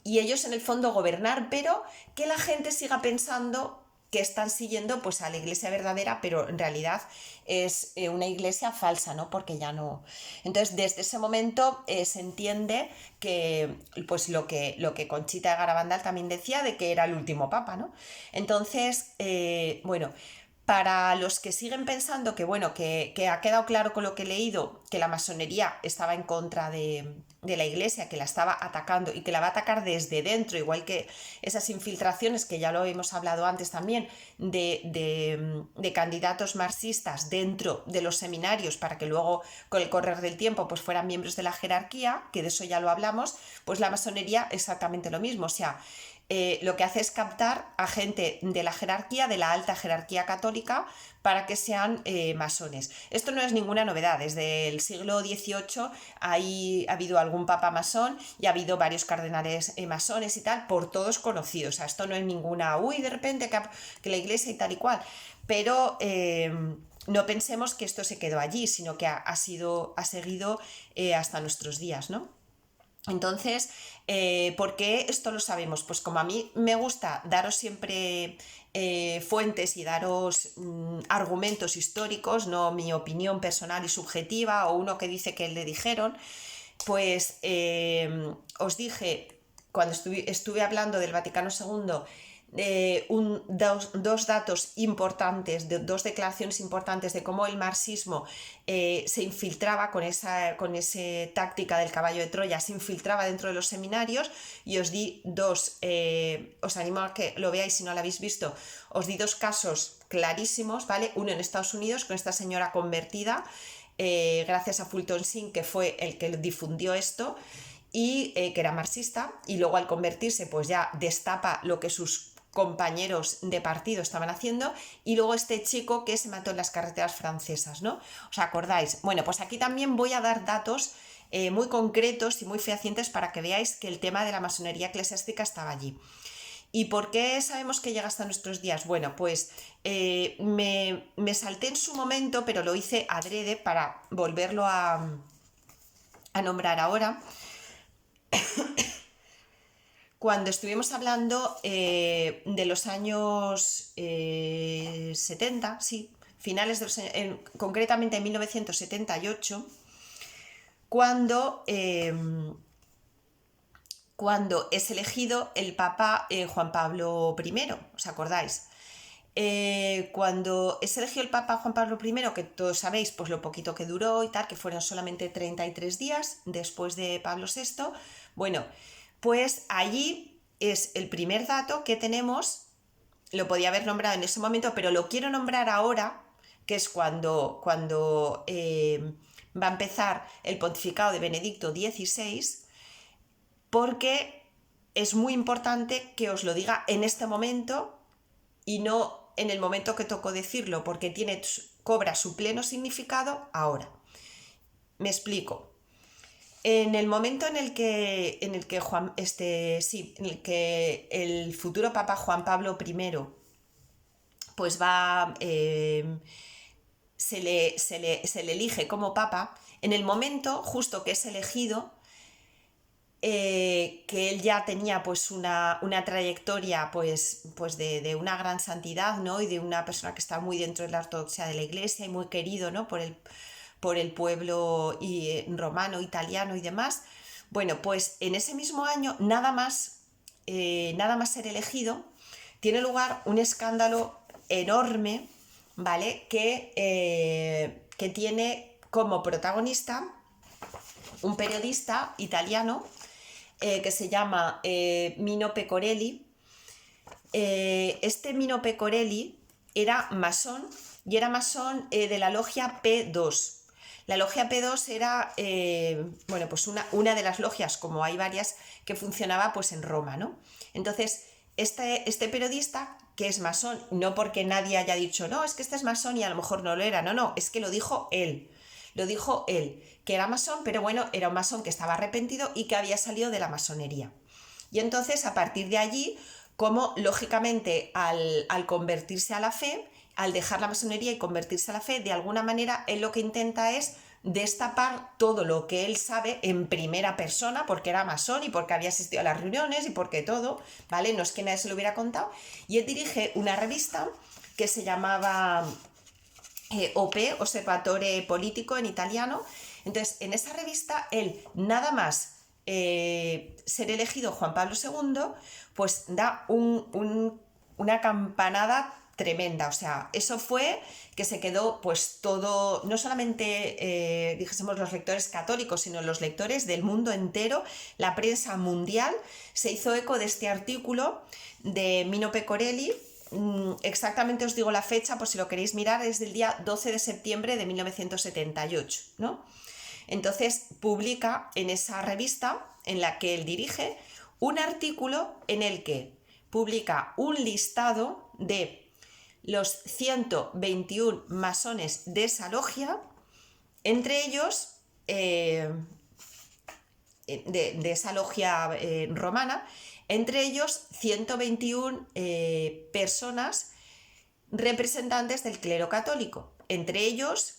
y ellos en el fondo gobernar, pero que la gente siga pensando que están siguiendo pues a la iglesia verdadera, pero en realidad es una iglesia falsa, ¿no? Porque ya no. Entonces, desde ese momento se entiende que pues lo que Conchita de Garabandal también decía de que era el último papa, ¿no? Entonces, bueno, para los que siguen pensando que, bueno, que ha quedado claro con lo que he leído, que la masonería estaba en contra de la iglesia, que la estaba atacando y que la va a atacar desde dentro, igual que esas infiltraciones que ya lo hemos hablado antes también, de candidatos marxistas dentro de los seminarios para que luego con el correr del tiempo pues fueran miembros de la jerarquía, que de eso ya lo hablamos, pues la masonería exactamente lo mismo, o sea, lo que hace es captar a gente de la jerarquía, de la alta jerarquía católica, para que sean masones. Esto no es ninguna novedad, desde el siglo XVIII ha habido algún papa masón y ha habido varios cardenales masones y tal, por todos conocidos. O sea, esto no es ninguna, de repente que la iglesia y tal y cual, pero no pensemos que esto se quedó allí, sino que ha seguido hasta nuestros días, ¿no? Entonces, ¿por qué esto lo sabemos? Pues como a mí me gusta daros siempre fuentes y daros argumentos históricos, no mi opinión personal y subjetiva o uno que dice que le dijeron, pues os dije, cuando estuve hablando del Vaticano II, dos datos importantes, dos declaraciones importantes de cómo el marxismo se infiltraba con esa táctica del caballo de Troya, se infiltraba dentro de los seminarios, y os di dos, os animo a que lo veáis si no lo habéis visto, os di dos casos clarísimos, ¿vale? Uno en Estados Unidos con esta señora convertida, gracias a Fulton Sheen, que fue el que difundió esto, y que era marxista, y luego al convertirse pues ya destapa lo que sus compañeros de partido estaban haciendo, y luego este chico que se mató en las carreteras francesas, ¿no? ¿Os acordáis? Bueno, pues aquí también voy a dar datos muy concretos y muy fehacientes para que veáis que el tema de la masonería eclesiástica estaba allí. ¿Y por qué sabemos que llega hasta nuestros días? Bueno, pues me salté en su momento, pero lo hice adrede para volverlo a nombrar ahora. Cuando estuvimos hablando de los años 70, sí, finales de los años, concretamente en 1978, cuando es elegido el Papa Juan Pablo I, ¿os acordáis? Cuando es elegido el Papa Juan Pablo I, que todos sabéis pues lo poquito que duró y tal, que fueron solamente 33 días después de Pablo VI, bueno, pues allí es el primer dato que tenemos, lo podía haber nombrado en ese momento, pero lo quiero nombrar ahora, que es cuando va a empezar el pontificado de Benedicto XVI, porque es muy importante que os lo diga en este momento y no en el momento que tocó decirlo, porque cobra su pleno significado ahora. Me explico. En el momento en el que el futuro Papa Juan Pablo I pues se le elige como Papa, en el momento justo que es elegido, que él ya tenía pues una trayectoria pues de una gran santidad, ¿no? Y de una persona que está muy dentro de la ortodoxia de la Iglesia y muy querido, ¿no? por el pueblo romano, italiano y demás. Bueno, pues en ese mismo año, nada más ser elegido, tiene lugar un escándalo enorme, ¿vale? Que tiene como protagonista un periodista italiano que se llama Mino Pecorelli. Este Mino Pecorelli era masón, y era masón de la logia P2. La logia P2 era pues una de las logias, como hay varias, que funcionaba pues en Roma, ¿no? Entonces, este periodista, que es masón, no porque nadie haya dicho, no, es que este es masón y a lo mejor no lo era, no, es que lo dijo él. Lo dijo él, que era masón, pero bueno, era un masón que estaba arrepentido y que había salido de la masonería. Y entonces, a partir de allí, como lógicamente al convertirse a la fe, al dejar la masonería y convertirse a la fe, de alguna manera él lo que intenta es destapar todo lo que él sabe en primera persona, porque era masón y porque había asistido a las reuniones y porque todo, ¿vale? No es que nadie se lo hubiera contado. Y él dirige una revista que se llamaba OP, Osservatore Politico en italiano. Entonces, en esa revista, él nada más ser elegido Juan Pablo II, pues da una campanada tremenda. O sea, eso fue que se quedó pues todo, no solamente dijésemos los lectores católicos, sino los lectores del mundo entero, la prensa mundial se hizo eco de este artículo de Mino Pecorelli. Exactamente os digo la fecha por si lo queréis mirar, es del día 12 de septiembre de 1978, ¿no? Entonces publica en esa revista en la que él dirige un artículo en el que publica un listado de los 121 masones de esa logia, entre ellos de esa logia romana, entre ellos 121 personas representantes del clero católico, entre ellos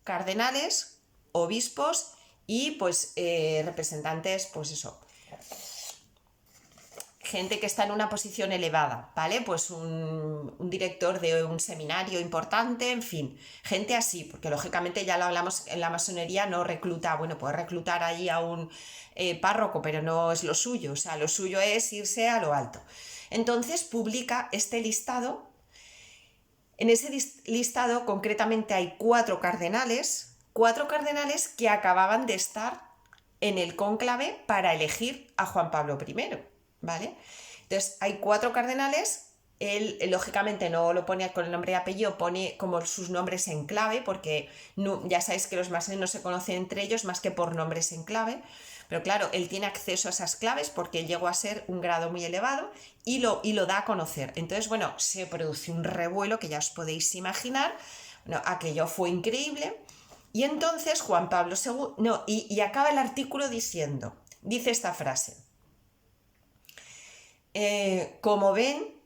cardenales, obispos y pues representantes, pues eso, gente que está en una posición elevada, ¿vale? Pues un director de un seminario importante, en fin, gente así, porque lógicamente ya lo hablamos, en la masonería no recluta, bueno, puede reclutar allí a un párroco, pero no es lo suyo, o sea, lo suyo es irse a lo alto. Entonces publica este listado. En ese listado concretamente hay 4 cardenales que acababan de estar en el cónclave para elegir a Juan Pablo I, ¿vale? Entonces hay 4 cardenales, él lógicamente no lo pone con el nombre y apellido, pone como sus nombres en clave, porque no, ya sabéis que los masones no se conocen entre ellos más que por nombres en clave, pero claro, él tiene acceso a esas claves porque llegó a ser un grado muy elevado y lo da a conocer. Entonces, bueno, se produce un revuelo que ya os podéis imaginar. Bueno, aquello fue increíble. Y entonces Juan Pablo II, no, y acaba el artículo dice esta frase: como ven,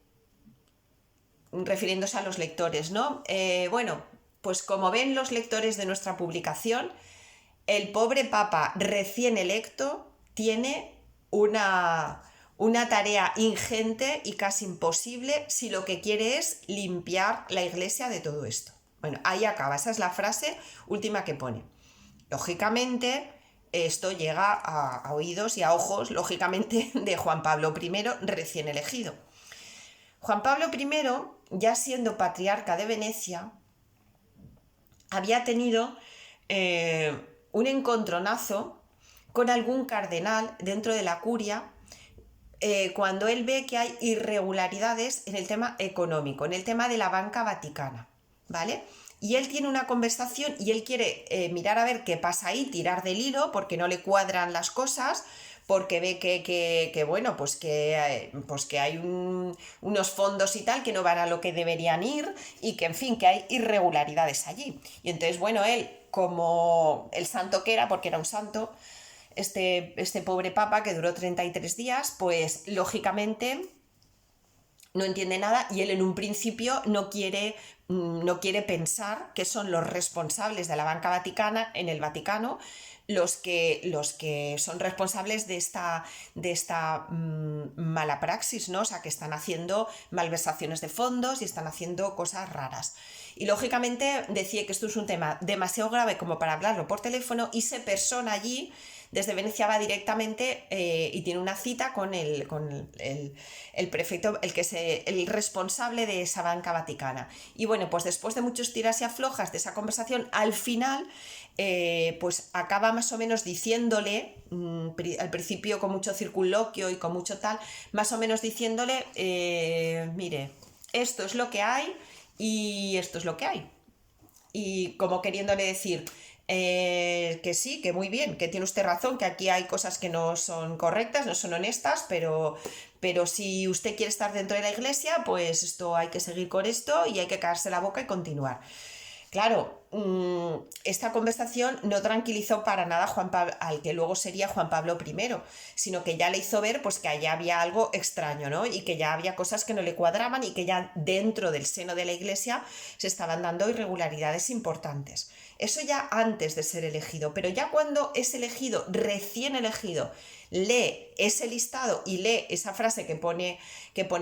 refiriéndose a los lectores, ¿no? Bueno, pues como ven los lectores de nuestra publicación, el pobre Papa recién electo tiene una tarea ingente y casi imposible si lo que quiere es limpiar la Iglesia de todo esto. Bueno, ahí acaba, esa es la frase última que pone. Lógicamente, esto llega a oídos y a ojos, lógicamente, de Juan Pablo I, recién elegido. Juan Pablo I, ya siendo patriarca de Venecia, había tenido un encontronazo con algún cardenal dentro de la curia cuando él ve que hay irregularidades en el tema económico, en el tema de la banca vaticana, ¿vale? Y él tiene una conversación y él quiere mirar a ver qué pasa ahí, tirar del hilo, porque no le cuadran las cosas, porque ve que bueno, pues que hay unos fondos y tal que no van a lo que deberían ir y que, en fin, que hay irregularidades allí. Y entonces, bueno, él, como el santo que era, porque era un santo, este pobre papa que duró 33 días, pues lógicamente no entiende nada y él en un principio no quiere pensar que son los responsables de la banca vaticana en el Vaticano los que son responsables de esta mala praxis, ¿no? O sea, que están haciendo malversaciones de fondos y están haciendo cosas raras. Y lógicamente decía que esto es un tema demasiado grave como para hablarlo por teléfono y se persona allí. Desde Venecia va directamente y tiene una cita con el prefecto, el responsable de esa banca vaticana. Y bueno, pues después de muchos tiras y aflojas de esa conversación, al final pues acaba más o menos diciéndole, al principio con mucho circunloquio y con mucho tal, más o menos diciéndole, mire, esto es lo que hay y esto es lo que hay. Y como queriéndole decir que sí, que muy bien, que tiene usted razón, que aquí hay cosas que no son correctas, no son honestas, pero si usted quiere estar dentro de la Iglesia, pues esto hay que seguir con esto y hay que callarse la boca y continuar. Claro, esta conversación no tranquilizó para nada al que luego sería Juan Pablo I, sino que ya le hizo ver pues, que allá había algo extraño, ¿no? Y que ya había cosas que no le cuadraban y que ya dentro del seno de la Iglesia se estaban dando irregularidades importantes. Eso ya antes de ser elegido, pero ya cuando es elegido, recién elegido, lee ese listado y lee esa frase que pone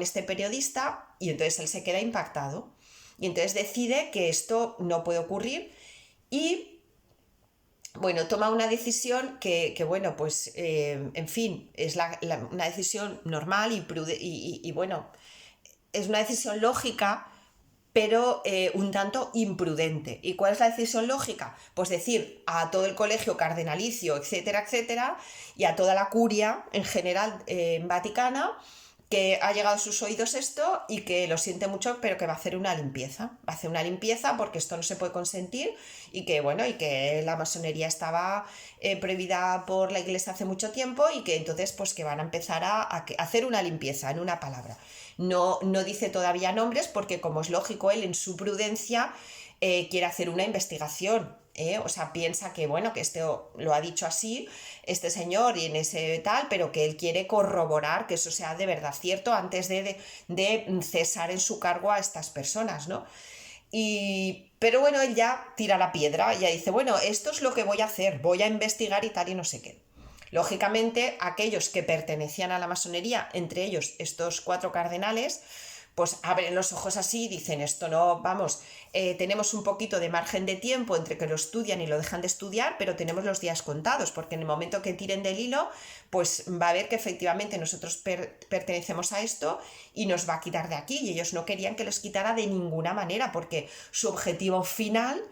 este periodista y entonces él se queda impactado. Y entonces decide que esto no puede ocurrir y, bueno, toma una decisión que bueno, pues, en fin, es una decisión normal y bueno, es una decisión lógica, pero un tanto imprudente. ¿Y cuál es la decisión lógica? Pues decir a todo el colegio cardenalicio, etcétera, etcétera, y a toda la curia en general vaticana, que ha llegado a sus oídos esto y que lo siente mucho, pero que va a hacer una limpieza. Va a hacer una limpieza porque esto no se puede consentir y que, bueno, y que la masonería estaba prohibida por la iglesia hace mucho tiempo y que entonces, pues que van a empezar a hacer una limpieza, en una palabra. No, no dice todavía nombres porque, como es lógico, él en su prudencia quiere hacer una investigación. O sea, piensa que, bueno, que esto lo ha dicho así este señor y en ese tal, pero que él quiere corroborar que eso sea de verdad cierto antes de cesar en su cargo a estas personas, ¿no? Pero bueno, él ya tira la piedra, ya dice, bueno, esto es lo que voy a hacer, voy a investigar y tal y no sé qué. Lógicamente, aquellos que pertenecían a la masonería, entre ellos estos 4 cardenales, pues abren los ojos así y dicen, esto no, vamos, tenemos un poquito de margen de tiempo entre que lo estudian y lo dejan de estudiar, pero tenemos los días contados, porque en el momento que tiren del hilo, pues va a ver que efectivamente nosotros pertenecemos a esto y nos va a quitar de aquí, y ellos no querían que los quitara de ninguna manera, porque su objetivo final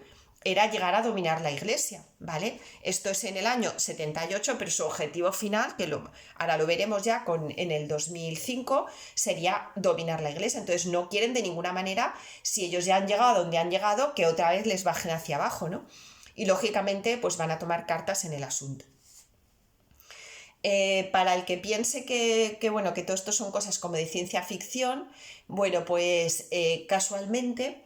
era llegar a dominar la iglesia, ¿vale? Esto es en el año 78, pero su objetivo final, ahora lo veremos ya en el 2005, sería dominar la iglesia. Entonces no quieren de ninguna manera, si ellos ya han llegado a donde han llegado, que otra vez les bajen hacia abajo, ¿no? Y lógicamente pues van a tomar cartas en el asunto. Para el que piense bueno, que todo esto son cosas como de ciencia ficción, bueno, pues casualmente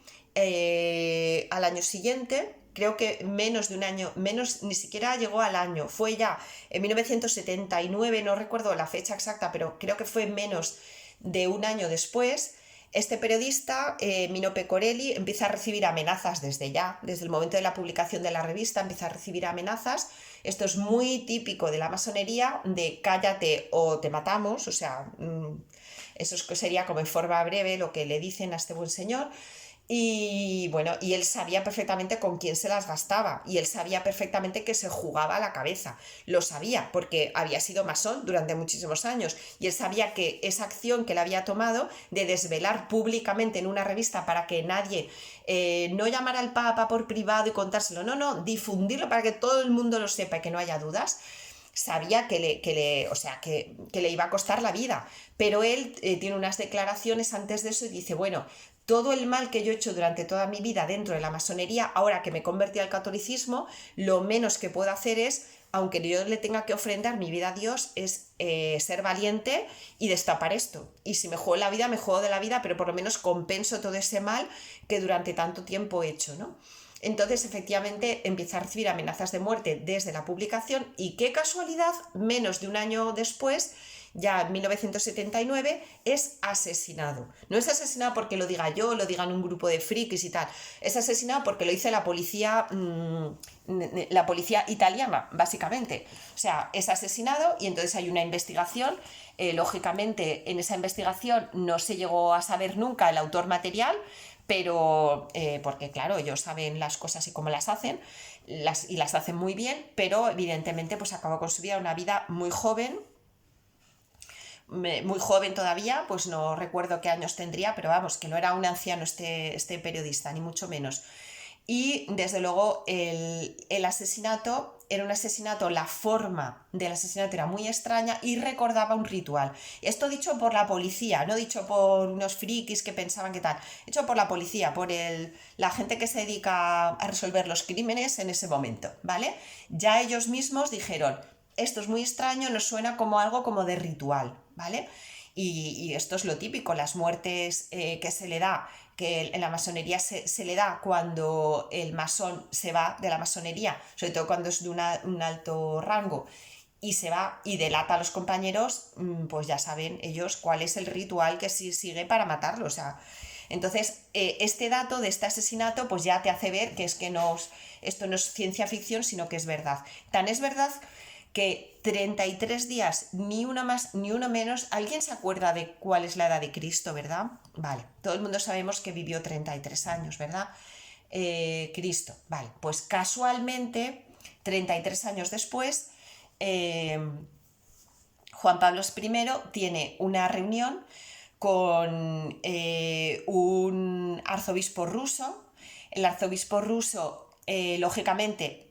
al año siguiente, creo que menos de un año, menos, ni siquiera llegó al año, fue ya en 1979, no recuerdo la fecha exacta, pero creo que fue menos de un año después. Este periodista, Mino Pecorelli, empieza a recibir amenazas desde el momento de la publicación de la revista, empieza a recibir amenazas. Esto es muy típico de la masonería, de cállate o te matamos, o sea, eso sería como en forma breve lo que le dicen a este buen señor. Y bueno, y él sabía perfectamente con quién se las gastaba y él sabía perfectamente que se jugaba la cabeza. Lo sabía porque había sido masón durante muchísimos años y él sabía que esa acción que él había tomado de desvelar públicamente en una revista para que nadie no llamara al Papa por privado y contárselo, no, difundirlo para que todo el mundo lo sepa y que no haya dudas. Sabía que le iba a costar la vida, pero él tiene unas declaraciones antes de eso y dice, bueno, todo el mal que yo he hecho durante toda mi vida dentro de la masonería, ahora que me convertí al catolicismo, lo menos que puedo hacer es, aunque yo le tenga que ofrendar mi vida a Dios, es ser valiente y destapar esto. Y si me juego la vida, me juego de la vida, pero por lo menos compenso todo ese mal que durante tanto tiempo he hecho, ¿no? Entonces, efectivamente, empieza a recibir amenazas de muerte desde la publicación y qué casualidad, menos de un año después, ya en 1979, es asesinado. No es asesinado porque lo diga yo, lo digan un grupo de frikis y tal. Es asesinado porque lo dice la policía italiana, básicamente. O sea, es asesinado y entonces hay una investigación. Lógicamente, en esa investigación no se llegó a saber nunca el autor material, pero porque claro, ellos saben las cosas y cómo las hacen, y las hacen muy bien, pero evidentemente pues acabó con su vida, una vida muy joven todavía, pues no recuerdo qué años tendría, pero vamos, que no era un anciano este periodista, ni mucho menos. Y desde luego el asesinato era un asesinato, la forma del asesinato era muy extraña y recordaba un ritual. Esto dicho por la policía, no dicho por unos frikis que pensaban que tal, dicho por la policía, por la gente que se dedica a resolver los crímenes en ese momento, ¿vale? Ya ellos mismos dijeron, esto es muy extraño, nos suena como algo como de ritual, ¿vale? Y esto es lo típico, las muertes que se le da, que en la masonería se le da cuando el masón se va de la masonería, sobre todo cuando es de un alto rango, y se va y delata a los compañeros, pues ya saben ellos cuál es el ritual que sigue para matarlo. O sea, entonces, este dato de este asesinato pues ya te hace ver que esto no es ciencia ficción, sino que es verdad. Tan es verdad que 33 días, ni uno más ni uno menos. ¿Alguien se acuerda de cuál es la edad de Cristo, verdad? Vale, todo el mundo sabemos que vivió 33 años, ¿verdad? Cristo, vale, pues casualmente, 33 años después, Juan Pablo I tiene una reunión con un arzobispo ruso. El arzobispo ruso, lógicamente,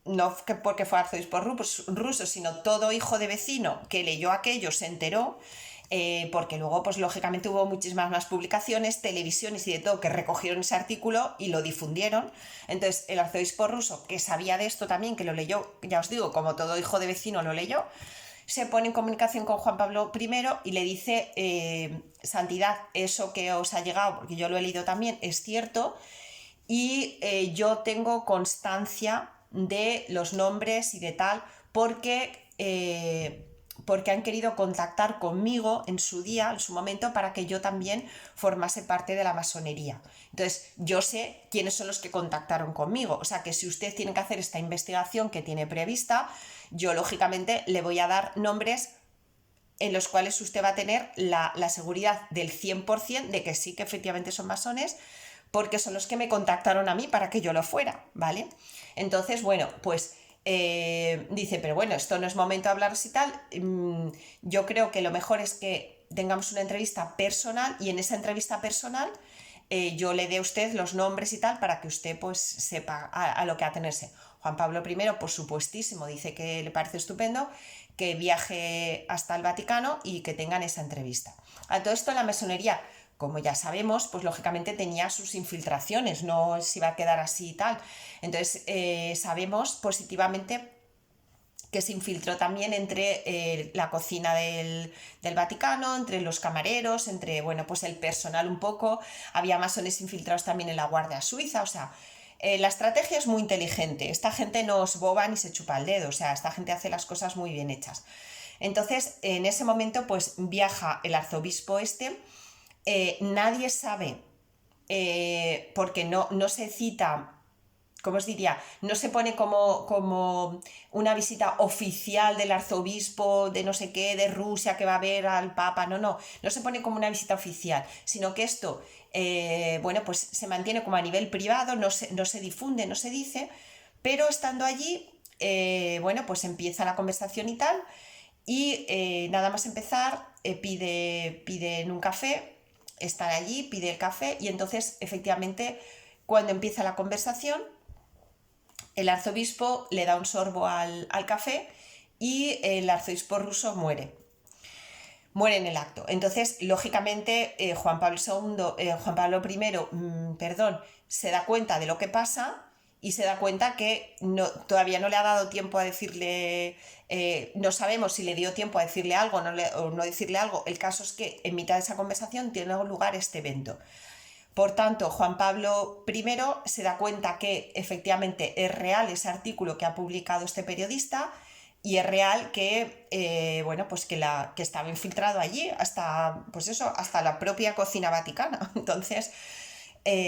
no porque fue arzobispo ruso, sino todo hijo de vecino que leyó aquello se enteró. porque luego, pues lógicamente hubo muchísimas más publicaciones, televisiones y de todo que recogieron ese artículo y lo difundieron. Entonces, el arzobispo ruso, que sabía de esto también, que lo leyó, ya os digo, como todo hijo de vecino lo leyó, se pone en comunicación con Juan Pablo I y le dice, Santidad, eso que os ha llegado, porque yo lo he leído también, es cierto, y yo tengo constancia de los nombres y de tal, porque han querido contactar conmigo en su día, en su momento, para que yo también formase parte de la masonería. Entonces, yo sé quiénes son los que contactaron conmigo. O sea, que si usted tiene que hacer esta investigación que tiene prevista, yo lógicamente le voy a dar nombres en los cuales usted va a tener la seguridad del 100% de que sí, que efectivamente son masones, porque son los que me contactaron a mí para que yo lo fuera, ¿vale? Entonces, bueno, pues dice, pero bueno, esto no es momento de hablaros y tal. Yo creo que lo mejor es que tengamos una entrevista personal y en esa entrevista personal yo le dé a usted los nombres y tal para que usted pues sepa a lo que atenerse. Juan Pablo I, por supuestísimo, dice que le parece estupendo que viaje hasta el Vaticano y que tengan esa entrevista. A todo esto la masonería, como ya sabemos, pues lógicamente tenía sus infiltraciones, no se iba a quedar así y tal. Entonces sabemos positivamente que se infiltró también entre la cocina del Vaticano, entre los camareros, entre, bueno, pues el personal un poco. Había masones infiltrados también en la Guardia Suiza, o sea, la estrategia es muy inteligente. Esta gente no es boba ni se chupa el dedo, o sea, esta gente hace las cosas muy bien hechas. Entonces, en ese momento, pues viaja el arzobispo nadie sabe, porque no se cita, ¿cómo os diría? No se pone como una visita oficial del arzobispo de no sé qué, de Rusia, que va a ver al Papa, no se pone como una visita oficial, sino que esto, bueno, pues se mantiene como a nivel privado, no se difunde, no se dice, pero estando allí, bueno, pues empieza la conversación y tal, y nada más empezar, piden un café, están allí, pide el café, y entonces, efectivamente, cuando empieza la conversación, el arzobispo le da un sorbo al café y el arzobispo ruso muere en el acto. Entonces, lógicamente, Juan Pablo I, perdón, se da cuenta de lo que pasa y se da cuenta que todavía no le ha dado tiempo a decirle, no sabemos si le dio tiempo a decirle algo o no decirle algo. El caso es que en mitad de esa conversación tiene lugar este evento. Por tanto, Juan Pablo I se da cuenta que efectivamente es real ese artículo que ha publicado este periodista y es real que, bueno, pues que estaba infiltrado allí hasta, pues eso, hasta la propia cocina vaticana. Entonces,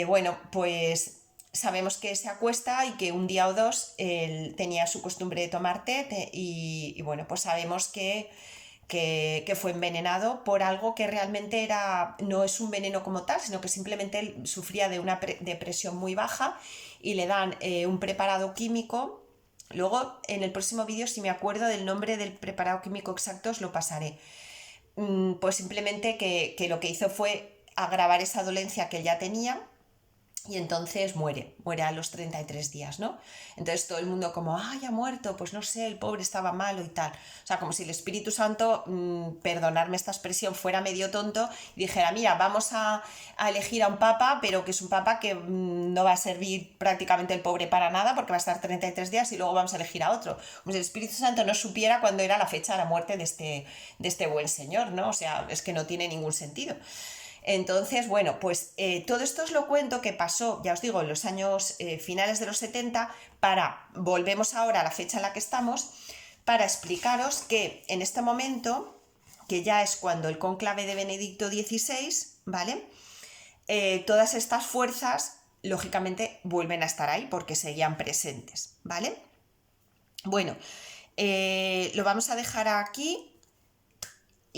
bueno, pues sabemos que se acuesta y que un día o dos él tenía su costumbre de tomar té y bueno, pues sabemos que fue envenenado por algo que realmente no es un veneno como tal, sino que simplemente él sufría de una depresión muy baja y le dan un preparado químico. Luego, en el próximo vídeo, si me acuerdo del nombre del preparado químico exacto, os lo pasaré. Pues simplemente que lo que hizo fue agravar esa dolencia que él ya tenía. Y entonces muere a los 33 días, ¿no? Entonces todo el mundo como, ¡ay, ha muerto! Pues no sé, el pobre estaba malo y tal. O sea, como si el Espíritu Santo, perdonadme esta expresión, fuera medio tonto y dijera, mira, vamos a elegir a un papa, pero que es un papa que no va a servir prácticamente el pobre para nada porque va a estar 33 días y luego vamos a elegir a otro. Como si el Espíritu Santo no supiera cuándo era la fecha de la muerte de este buen señor, ¿no? O sea, es que no tiene ningún sentido. Entonces, bueno, pues todo esto os lo cuento que pasó, ya os digo, en los años finales de los 70, volvemos ahora a la fecha en la que estamos, para explicaros que en este momento, que ya es cuando el cónclave de Benedicto XVI, ¿vale? Todas estas fuerzas, lógicamente, vuelven a estar ahí porque seguían presentes, ¿vale? Bueno, lo vamos a dejar aquí.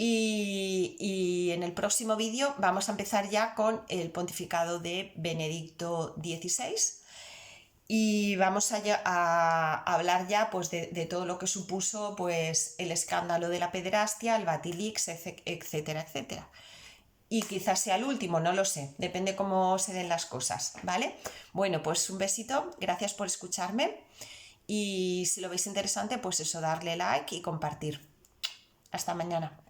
Y en el próximo vídeo vamos a empezar ya con el pontificado de Benedicto XVI y vamos a hablar ya pues, de todo lo que supuso pues, el escándalo de la pederastia, el Batilix, etcétera, etcétera. Y quizás sea el último, no lo sé, depende cómo se den las cosas, ¿vale? Bueno, pues un besito, gracias por escucharme y si lo veis interesante, pues eso, darle like y compartir. Hasta mañana.